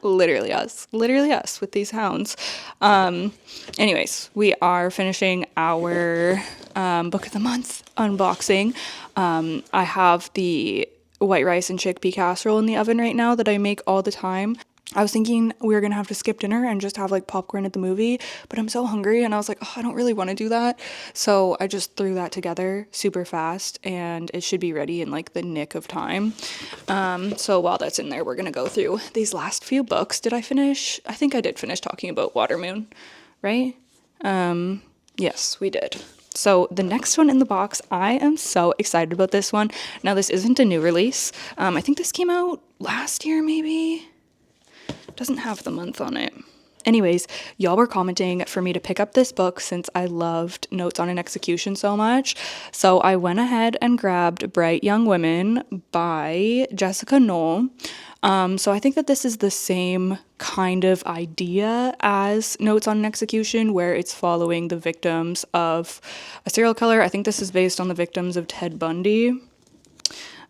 Literally us with these hounds. Anyways, we are finishing our book of the month unboxing. I have the white rice and chickpea casserole in the oven right now that I make all the time. I was thinking we were gonna have to skip dinner and just have like popcorn at the movie, but I'm so hungry and I was like, oh, I don't really want to do that. So I just threw that together super fast and it should be ready in like the nick of time. So while that's in there, we're gonna go through these last few books. Did I finish? I think I did finish talking about Watermoon, right? Yes, we did. So the next one in the box, I am so excited about this one. Now this isn't a new release. I think this came out last year maybe. Doesn't have the month on it. Anyways, y'all were commenting for me to pick up this book since I loved Notes on an Execution so much. So I went ahead and grabbed Bright Young Women by Jessica Knoll. So I think that this is the same kind of idea as Notes on an Execution, where it's following the victims of a serial killer. I think this is based on the victims of Ted Bundy.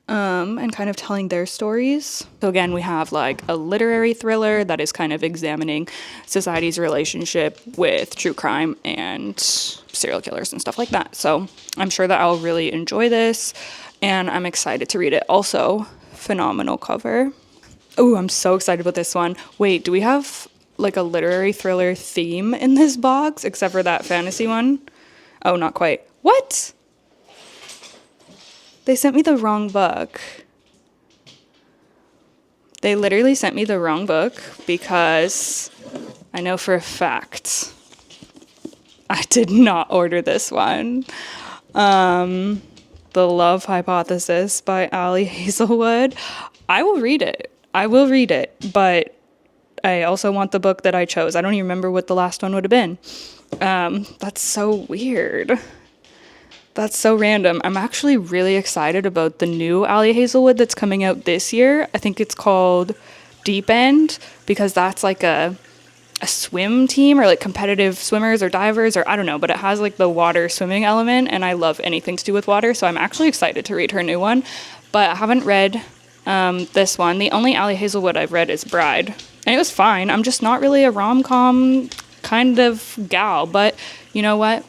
And kind of telling their stories. So again, we have like a literary thriller that is kind of examining society's relationship with true crime and serial killers and stuff like that. So I'm sure that I'll really enjoy this and I'm excited to read it. Also, phenomenal cover. Oh, I'm so excited about this one. Wait, do we have like a literary thriller theme in this box except for that fantasy one? Oh, not quite. What? They sent me the wrong book. They literally sent me the wrong book because I know for a fact I did not order this one. The Love Hypothesis by Ali Hazelwood. I will read it, but I also want the book that I chose. I don't even remember what the last one would have been. That's so weird. That's so random. I'm actually really excited about the new Ali Hazelwood that's coming out this year. I think it's called Deep End because that's like a swim team or like competitive swimmers or divers or I don't know, but it has like the water swimming element and I love anything to do with water. So I'm actually excited to read her new one, but I haven't read this one. The only Ali Hazelwood I've read is Bride and it was fine. I'm just not really a rom-com kind of gal, but you know what?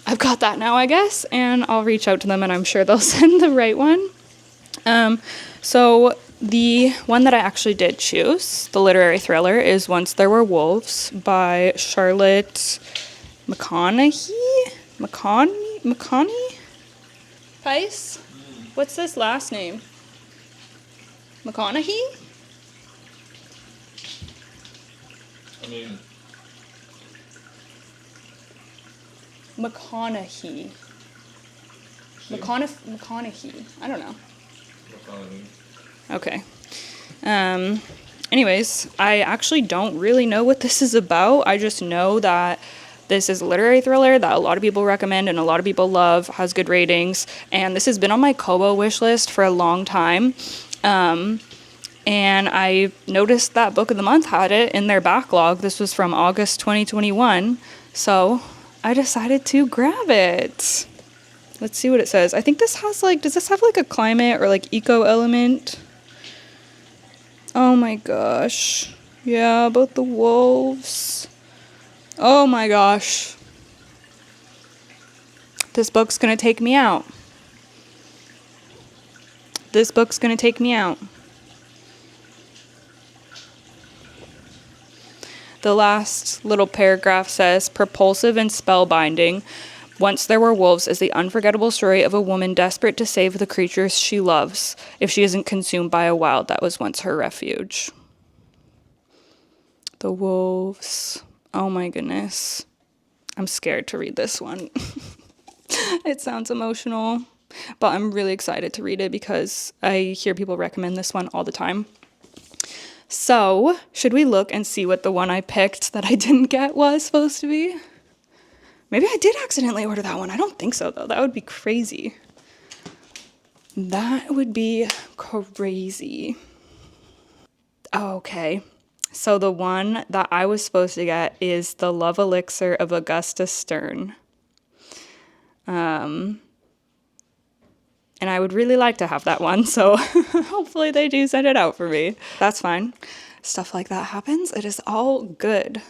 I've got that now, I guess, and I'll reach out to them and I'm sure they'll send the right one. So the one that I actually did choose, the literary thriller, is Once There Were Wolves by Charlotte McConaughey? McConaughey? Pice? What's this last name? McConaughey? I mean... McConaughey. McConaughey. I don't know. Okay. Anyways, I actually don't really know what this is about. I just know that this is a literary thriller that a lot of people recommend and a lot of people love, has good ratings, and this has been on my Kobo wish list for a long time. And I noticed that Book of the Month had it in their backlog. This was from August 2021, so I decided to grab it. Let's see what it says. I think this has like, does this have like a climate or like eco element? Oh my gosh. Yeah, about the wolves. Oh my gosh. This book's gonna take me out. This book's gonna take me out. The last little paragraph says, propulsive and spellbinding. Once There Were Wolves is the unforgettable story of a woman desperate to save the creatures she loves if she isn't consumed by a wild that was once her refuge. The wolves. Oh my goodness. I'm scared to read this one. It sounds emotional, but I'm really excited to read it because I hear people recommend this one all the time. So, should we look and see what the one I picked that I didn't get was supposed to be? Maybe I did accidentally order that one. I don't think so, though. That would be crazy. That would be crazy. Okay. So the one that I was supposed to get is The Love Elixir of Augusta Stern. And I would really like to have that one, so hopefully they do send it out for me. That's fine. Stuff like that happens. It is all good.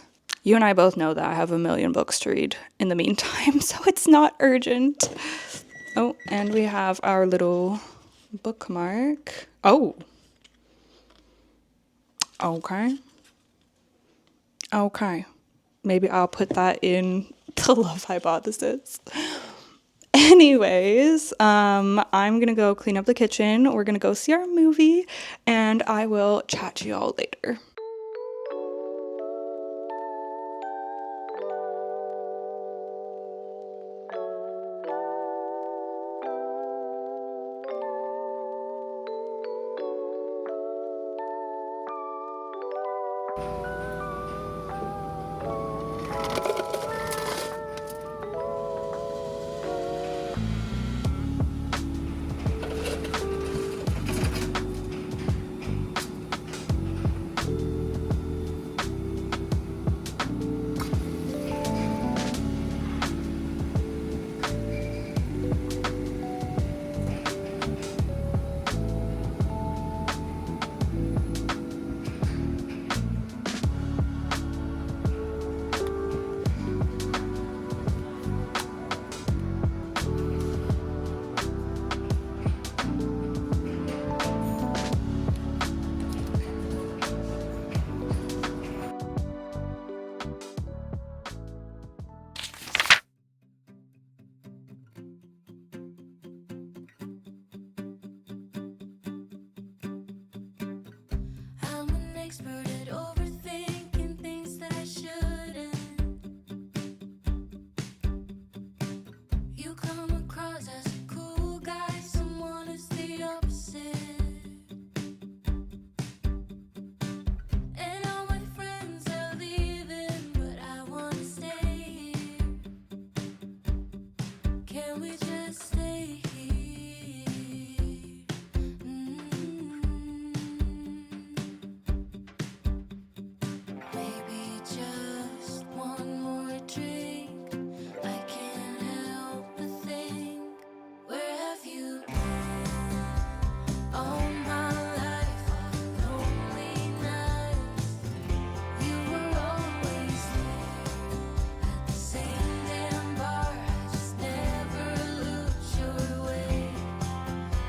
You and I both know that I have a million books to read in the meantime, so it's not urgent. Oh, and we have our little bookmark. Oh. Okay. Okay. Maybe I'll put that in the love hypothesis. Anyways, I'm gonna go clean up the kitchen. We're gonna go see our movie, and I will chat to y'all later. I'm an expert at overthinking things that I shouldn't. You come across as a cool guy, someone is the opposite. And all my friends are leaving, but I wanna stay here. Can we just stay here? Maybe just one more drink. I can't help but think, where have you been? All my life, all lonely nights. You were always there at the same damn bar. I just never looked your way.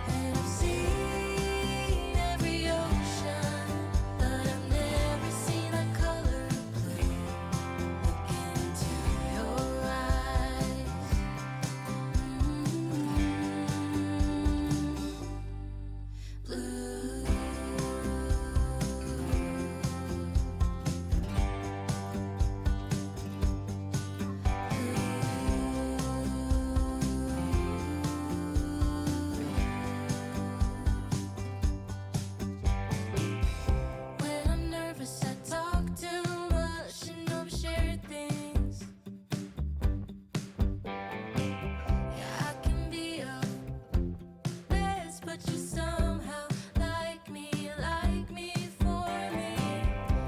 And I've seen every ocean, but I've never seen a color blue. Look into your eyes. Blue. When I'm nervous, I talk too much and overshare things. Yeah, I can be a mess, but you somehow like me for me.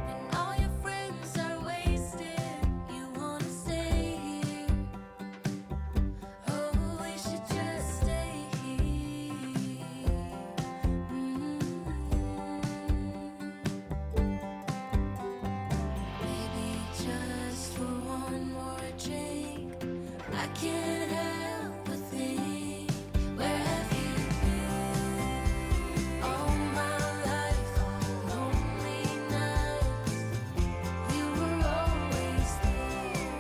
And all your friends are wasted. You wanna stay here? Oh, we should just stay here. Maybe just for one more drink. I can't help but think, where have you been? All my life, all lonely nights. You were always there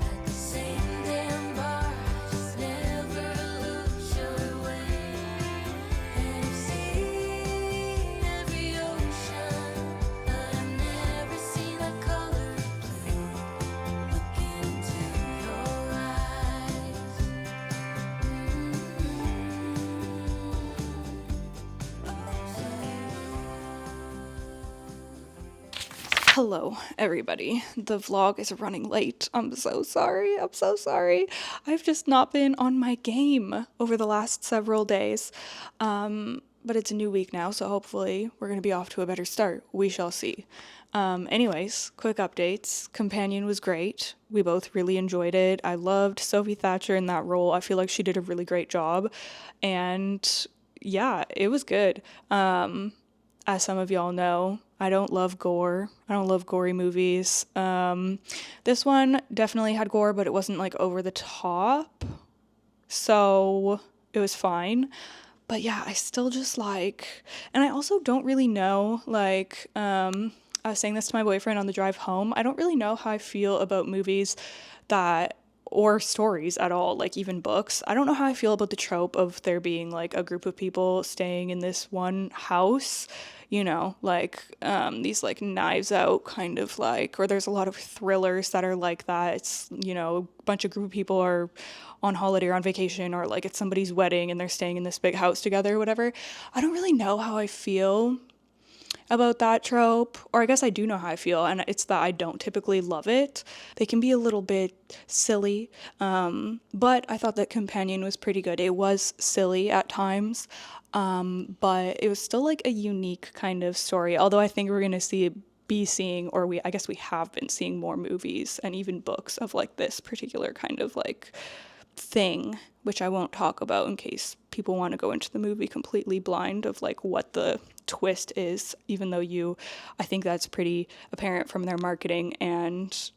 at the same damn bar. I just never looked your way. And I've seen every ocean, but I've never seen a color blue. Hello, everybody. The vlog is running late. I'm so sorry. I'm so sorry. I've just not been on my game over the last several days. But it's a new week now, so hopefully we're going to be off to a better start. We shall see. Anyways, quick updates. Companion was great. We both really enjoyed it. I loved Sophie Thatcher in that role. I feel like she did a really great job. And yeah, it was good. As some of y'all know, I don't love gore. I don't love gory movies. This one definitely had gore, but it wasn't like over the top. So it was fine. But yeah, I still just like, and I also don't really know, like, I was saying this to my boyfriend on the drive home. I don't really know how I feel about movies that, or stories at all, like even books. I don't know how I feel about the trope of there being like a group of people staying in this one house, you know, like these like Knives Out kind of like, or there's a lot of thrillers that are like that. It's, you know, a bunch of group of people are on holiday or on vacation, or like it's somebody's wedding and they're staying in this big house together or whatever. I don't really know how I feel about that trope, or I guess I do know how I feel, and it's that I don't typically love it. They can be a little bit silly, but I thought that Companion was pretty good. It was silly at times, but it was still like a unique kind of story, although I think we're gonna be seeing, or I guess we have been seeing more movies and even books of like this particular kind of like thing, which I won't talk about in case people want to go into the movie completely blind of like what the twist is, even though I think that's pretty apparent from their marketing, and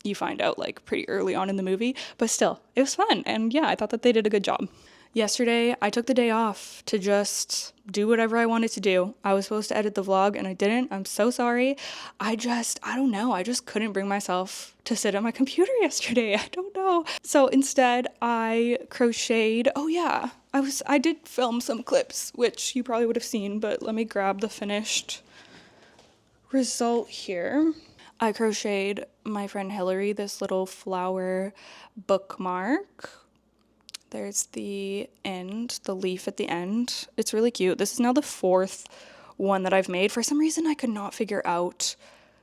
you find out like pretty early on in the movie, but still, it was fun, and yeah, I thought that they did a good job. Yesterday, I took the day off to just do whatever I wanted to do. I was supposed to edit the vlog and I didn't. I'm so sorry. I don't know. I just couldn't bring myself to sit at my computer yesterday. I don't know. So instead, I crocheted. Oh yeah, I did film some clips, which you probably would have seen, but let me grab the finished result here. I crocheted my friend Hillary this little flower bookmark. There's the end, the leaf at the end. It's really cute. This is now the 4th one that I've made. For some reason, I could not figure out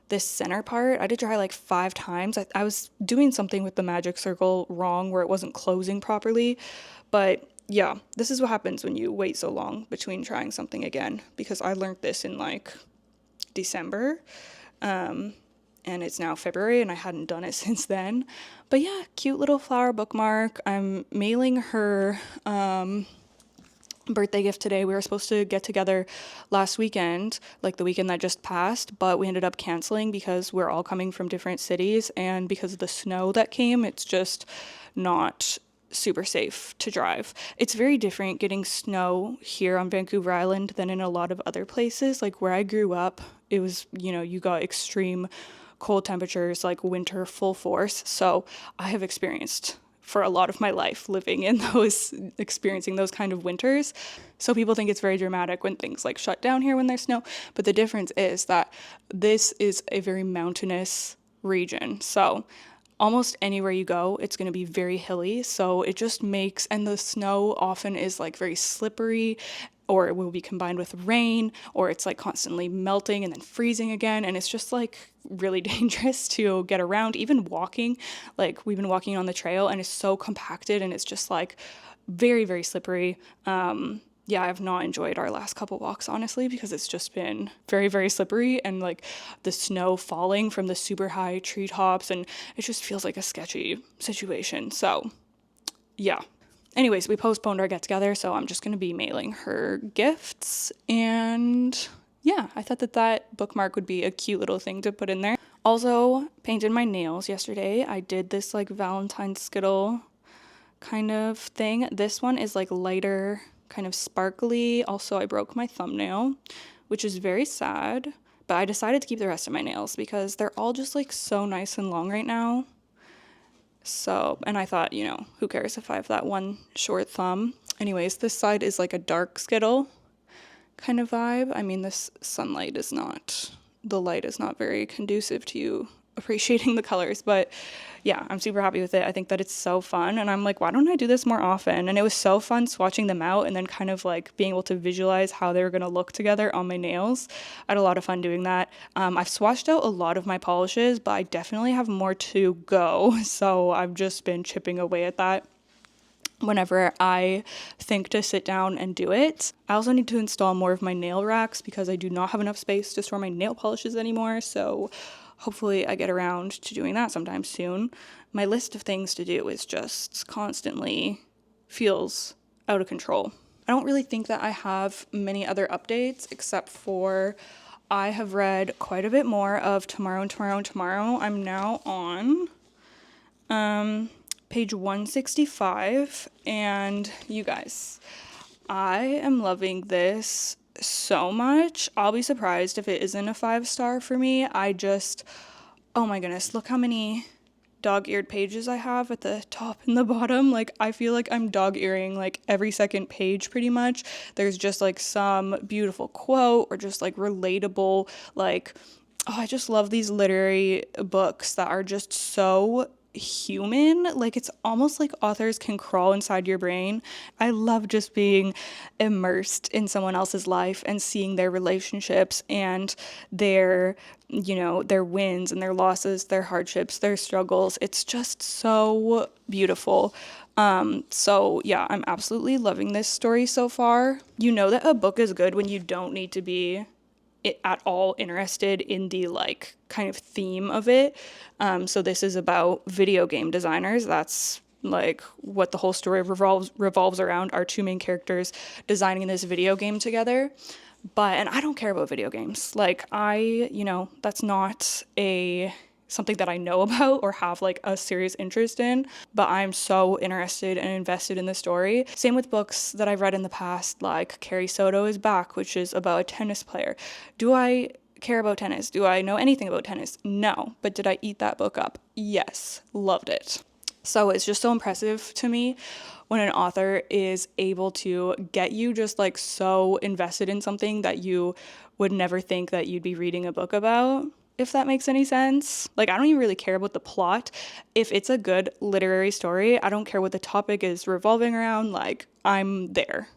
this center part. I did try like 5 times. I was doing something with the magic circle wrong where it wasn't closing properly. But yeah, this is what happens when you wait so long between trying something again, because I learned this in like December. And it's now February and I hadn't done it since then. But yeah, cute little flower bookmark. I'm mailing her birthday gift today. We were supposed to get together last weekend, like the weekend that just passed, but we ended up canceling because we're all coming from different cities, and because of the snow that came, it's just not super safe to drive. It's very different getting snow here on Vancouver Island than in a lot of other places. Like where I grew up, it was, you know, you got extreme cold temperatures, like winter full force. So I have experienced for a lot of my life living in experiencing those kind of winters. So people think it's very dramatic when things like shut down here when there's snow. But the difference is that this is a very mountainous region. So almost anywhere you go, it's going to be very hilly. So it just makes, and the snow often is like very slippery, or it will be combined with rain, or it's like constantly melting and then freezing again. And it's just like really dangerous to get around, even walking. Like we've been walking on the trail and it's so compacted and it's just like very, very slippery. Yeah, I've not enjoyed our last couple walks, honestly, because it's just been very, very slippery, and like the snow falling from the super high treetops, and it just feels like a sketchy situation. So yeah. Anyways, we postponed our get-together, so I'm just going to be mailing her gifts, and yeah, I thought that bookmark would be a cute little thing to put in there. Also, painted my nails yesterday. I did this like Valentine's Skittle kind of thing. This one is like lighter, kind of sparkly. Also, I broke my thumbnail, which is very sad, but I decided to keep the rest of my nails because they're all just like so nice and long right now. So, and I thought, you know, who cares if I have that one short thumb. Anyways, this side is like a dark Skittle kind of vibe. I mean, this sunlight is not, the light is not very conducive to you appreciating the colors. But yeah, I'm super happy with it. I think that it's so fun, and I'm like, why don't I do this more often? And it was so fun swatching them out and then kind of like being able to visualize how they were going to look together on my nails. I had a lot of fun doing that. I've swatched out a lot of my polishes, but I definitely have more to go, so I've just been chipping away at that whenever I think to sit down and do it. I also need to install more of my nail racks because I do not have enough space to store my nail polishes anymore, so hopefully I get around to doing that sometime soon. My list of things to do is just constantly feels out of control. I don't really think that I have many other updates except for I have read quite a bit more of Tomorrow and Tomorrow and Tomorrow. I'm now on page 165, and you guys, I am loving this so much. I'll be surprised if it isn't a 5-star for me. Oh my goodness, look how many dog-eared pages I have at the top and the bottom. Like, I feel like I'm dog-earing like every second page pretty much. There's just like some beautiful quote or just like relatable, like, oh, I just love these literary books that are just so human. Like, it's almost like authors can crawl inside your brain. I love just being immersed in someone else's life and seeing their relationships and their wins and their losses, their hardships, their struggles. It's just so beautiful. So yeah, I'm absolutely loving this story so far. You know that a book is good when you don't need to be at all interested in the like kind of theme of it. So this is about video game designers. That's like what the whole story revolves around, our two main characters designing this video game together. And I don't care about video games. Like, that's not something that I know about or have like a serious interest in, but I'm so interested and invested in the story. Same with books that I've read in the past, like Carrie Soto is Back, which is about a tennis player. Do I care about tennis? Do I know anything about tennis? No. But did I eat that book up? Yes. Loved it. So it's just so impressive to me when an author is able to get you just like so invested in something that you would never think that you'd be reading a book about, if that makes any sense. Like, I don't even really care about the plot. If it's a good literary story, I don't care what the topic is revolving around, like, I'm there.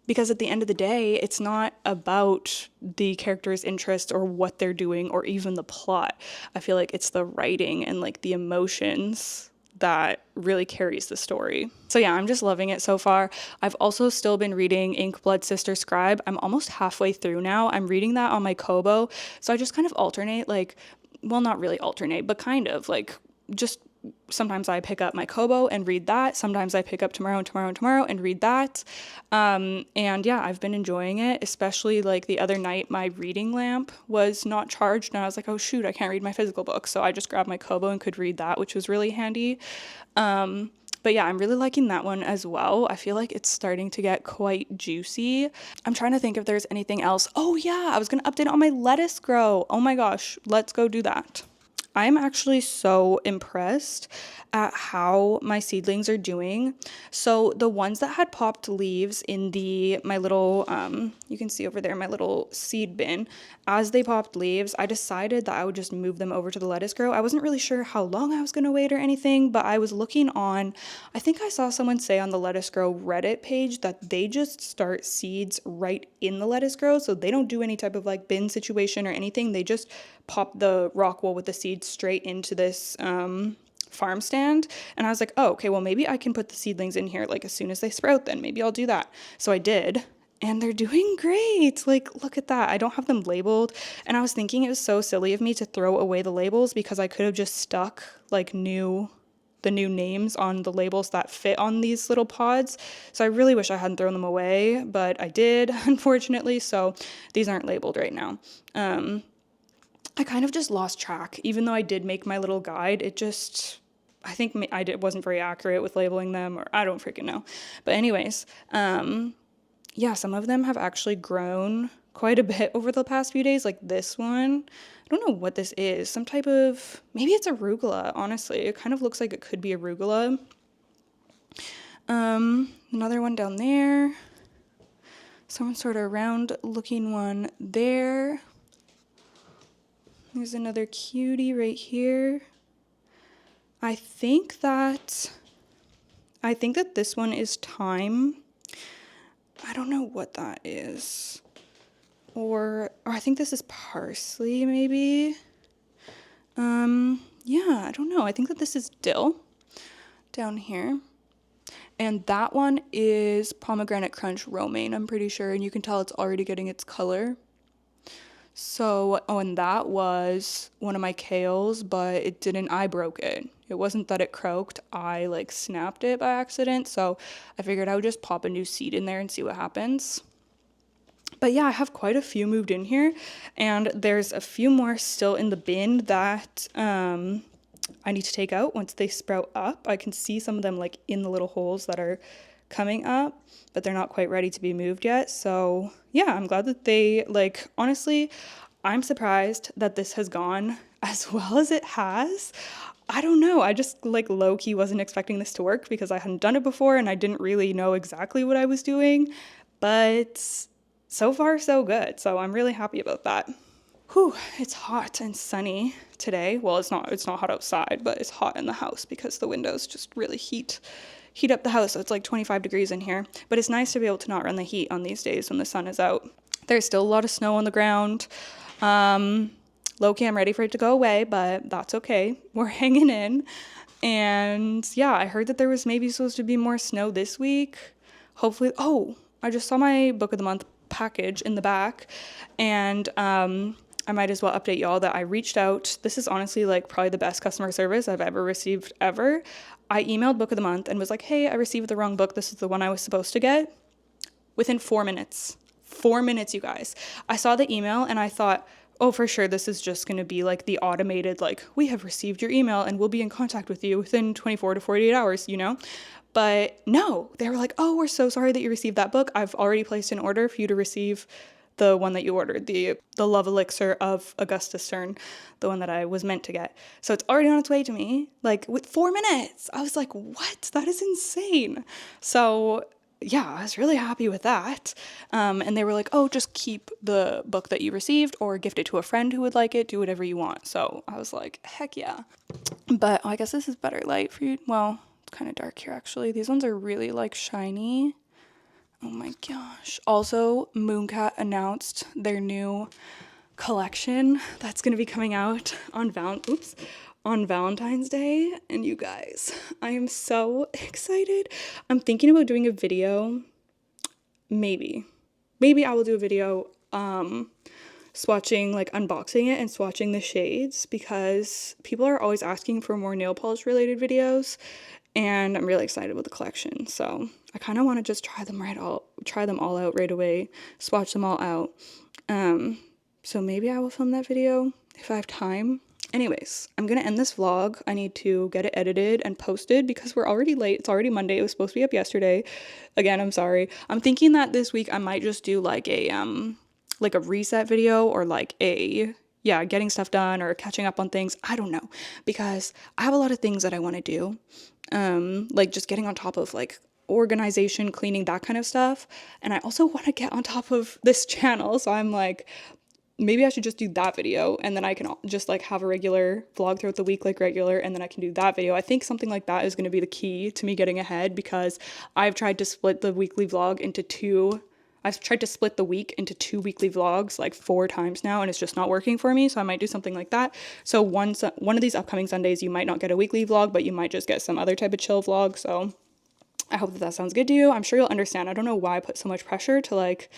Because at the end of the day, it's not about the character's interest or what they're doing or even the plot. I feel like it's the writing and like the emotions that really carries the story. So yeah, I'm just loving it so far. I've also still been reading Ink Blood Sister Scribe. I'm almost halfway through now. I'm reading that on my kobo. So I just kind of alternate, like, well, not really alternate, but kind of like just sometimes I pick up my kobo and read that. Sometimes I pick up Tomorrow and Tomorrow and Tomorrow and read that. And yeah, I've been enjoying it, especially like the other night, my reading lamp was not charged and I was like, oh shoot, I can't read my physical book. So I just grabbed my kobo and could read that, which was really handy. But yeah, I'm really liking that one as well. I feel like it's starting to get quite juicy. I'm trying to think if there's anything else. Oh yeah, I was going to update on my lettuce grow. Oh my gosh, let's go do that. I'm actually so impressed at how my seedlings are doing. So the ones that had popped leaves in my little, you can see over there, my little seed bin, as they popped leaves, I decided that I would just move them over to the lettuce grow. I wasn't really sure how long I was going to wait or anything, but I was looking I think I saw someone say on the lettuce grow Reddit page that they just start seeds right in the lettuce grow. So they don't do any type of like bin situation or anything. They just pop the rock wool with the seeds straight into this farm stand. And I was like, oh, okay, well, maybe I can put the seedlings in here like as soon as they sprout, then maybe I'll do that. So I did, and they're doing great. Like, look at that. I don't have them labeled. And I was thinking it was so silly of me to throw away the labels because I could have just stuck like the new names on the labels that fit on these little pods. So I really wish I hadn't thrown them away, but I did, unfortunately. So these aren't labeled right now. I kind of just lost track. Even though I did make my little guide, I think wasn't very accurate with labeling them, or I don't freaking know. But anyways, yeah, some of them have actually grown quite a bit over the past few days, like this one. I don't know what this is. Some type of, maybe it's arugula, honestly. It kind of looks like it could be arugula. Another one down there. Some sort of round looking one there. There's another cutie right here. I think that this one is thyme. I don't know what that is. Or I think this is parsley, maybe. Yeah, I don't know. I think that this is dill down here. And that one is pomegranate crunch romaine, I'm pretty sure. And you can tell it's already getting its color. So, oh, and that was one of my kales, but it didn't, I broke it. It wasn't that it croaked, I like snapped it by accident. So I figured I would just pop a new seed in there and see what happens. But yeah, I have quite a few moved in here, and there's a few more still in the bin that I need to take out once they sprout up. I can see some of them like in the little holes that are coming up, but they're not quite ready to be moved yet. So yeah, I'm glad that they, like, honestly, I'm surprised that this has gone as well as it has. I don't know. I just like low-key wasn't expecting this to work because I hadn't done it before and I didn't really know exactly what I was doing. But so far, so good. So I'm really happy about that. Whew, it's hot and sunny today. Well, it's not hot outside, but it's hot in the house because the windows just really heat up the house. So it's like 25 degrees in here. But it's nice to be able to not run the heat on these days when the sun is out. There's still a lot of snow on the ground. Low-key, I'm ready for it to go away, but that's okay. We're hanging in. And yeah, I heard that there was maybe supposed to be more snow this week. Hopefully, oh, I just saw my book of the month package in the back, and I might as well update y'all that I reached out. This is honestly like probably the best customer service I've ever received ever. I emailed book of the month and was like, hey, I received the wrong book. This is the one I was supposed to get. Within 4 minutes. 4 minutes, you guys. I saw the email and I thought, oh, for sure, this is just going to be like the automated, like, we have received your email and we'll be in contact with you within 24 to 48 hours, you know? But no, they were like, oh, we're so sorry that you received that book. I've already placed an order for you to receive the one that you ordered, the Love Elixir of Augusta Stern, the one that I was meant to get. So it's already on its way to me, like with 4 minutes. I was like, what? That is insane. So yeah, I was really happy with that. And they were like, oh, just keep the book that you received or gift it to a friend who would like it, do whatever you want. So I was like, heck yeah. But I guess this is better light for you. Well, it's kind of dark here actually. These ones are really like shiny. Oh my gosh. Also, Mooncat announced their new collection that's going to be coming out on Valentine's Day. And you guys, I am so excited. I'm thinking about doing a video. Maybe I will do a video swatching, like unboxing it and swatching the shades, because people are always asking for more nail polish related videos. And I'm really excited with the collection. So I kind of want to just try them all out right away, swatch them all out. So maybe I will film that video if I have time. Anyways, I'm going to end this vlog. I need to get it edited and posted because we're already late. It's already Monday. It was supposed to be up yesterday. Again, I'm sorry. I'm thinking that this week I might just do like a reset video or like getting stuff done or catching up on things. I don't know, because I have a lot of things that I want to do. Like just getting on top of like organization, cleaning, that kind of stuff. And I also want to get on top of this channel. So I'm like, maybe I should just do that video and then I can just like have a regular vlog throughout the week, like regular, and then I can do that video. I think something like that is going to be the key to me getting ahead, because I've tried to split the weekly vlog into two. I've tried to split the week into 2 weekly vlogs like 4 times now, and it's just not working for me. So I might do something like that. So one of these upcoming Sundays, you might not get a weekly vlog, but you might just get some other type of chill vlog. So I hope that sounds good to you. I'm sure you'll understand. I don't know why I put so much pressure to like,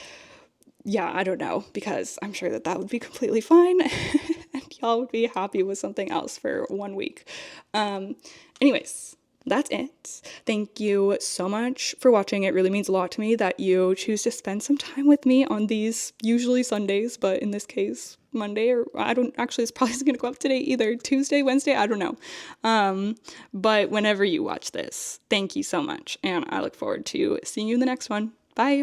yeah, I don't know, because I'm sure that would be completely fine and y'all would be happy with something else for 1 week. Anyways, that's it. Thank you so much for watching. It really means a lot to me that you choose to spend some time with me on these usually Sundays, but in this case, Monday, or I don't actually, it's probably going to go up today either. Tuesday, Wednesday, I don't know. But whenever you watch this, thank you so much. And I look forward to seeing you in the next one. Bye.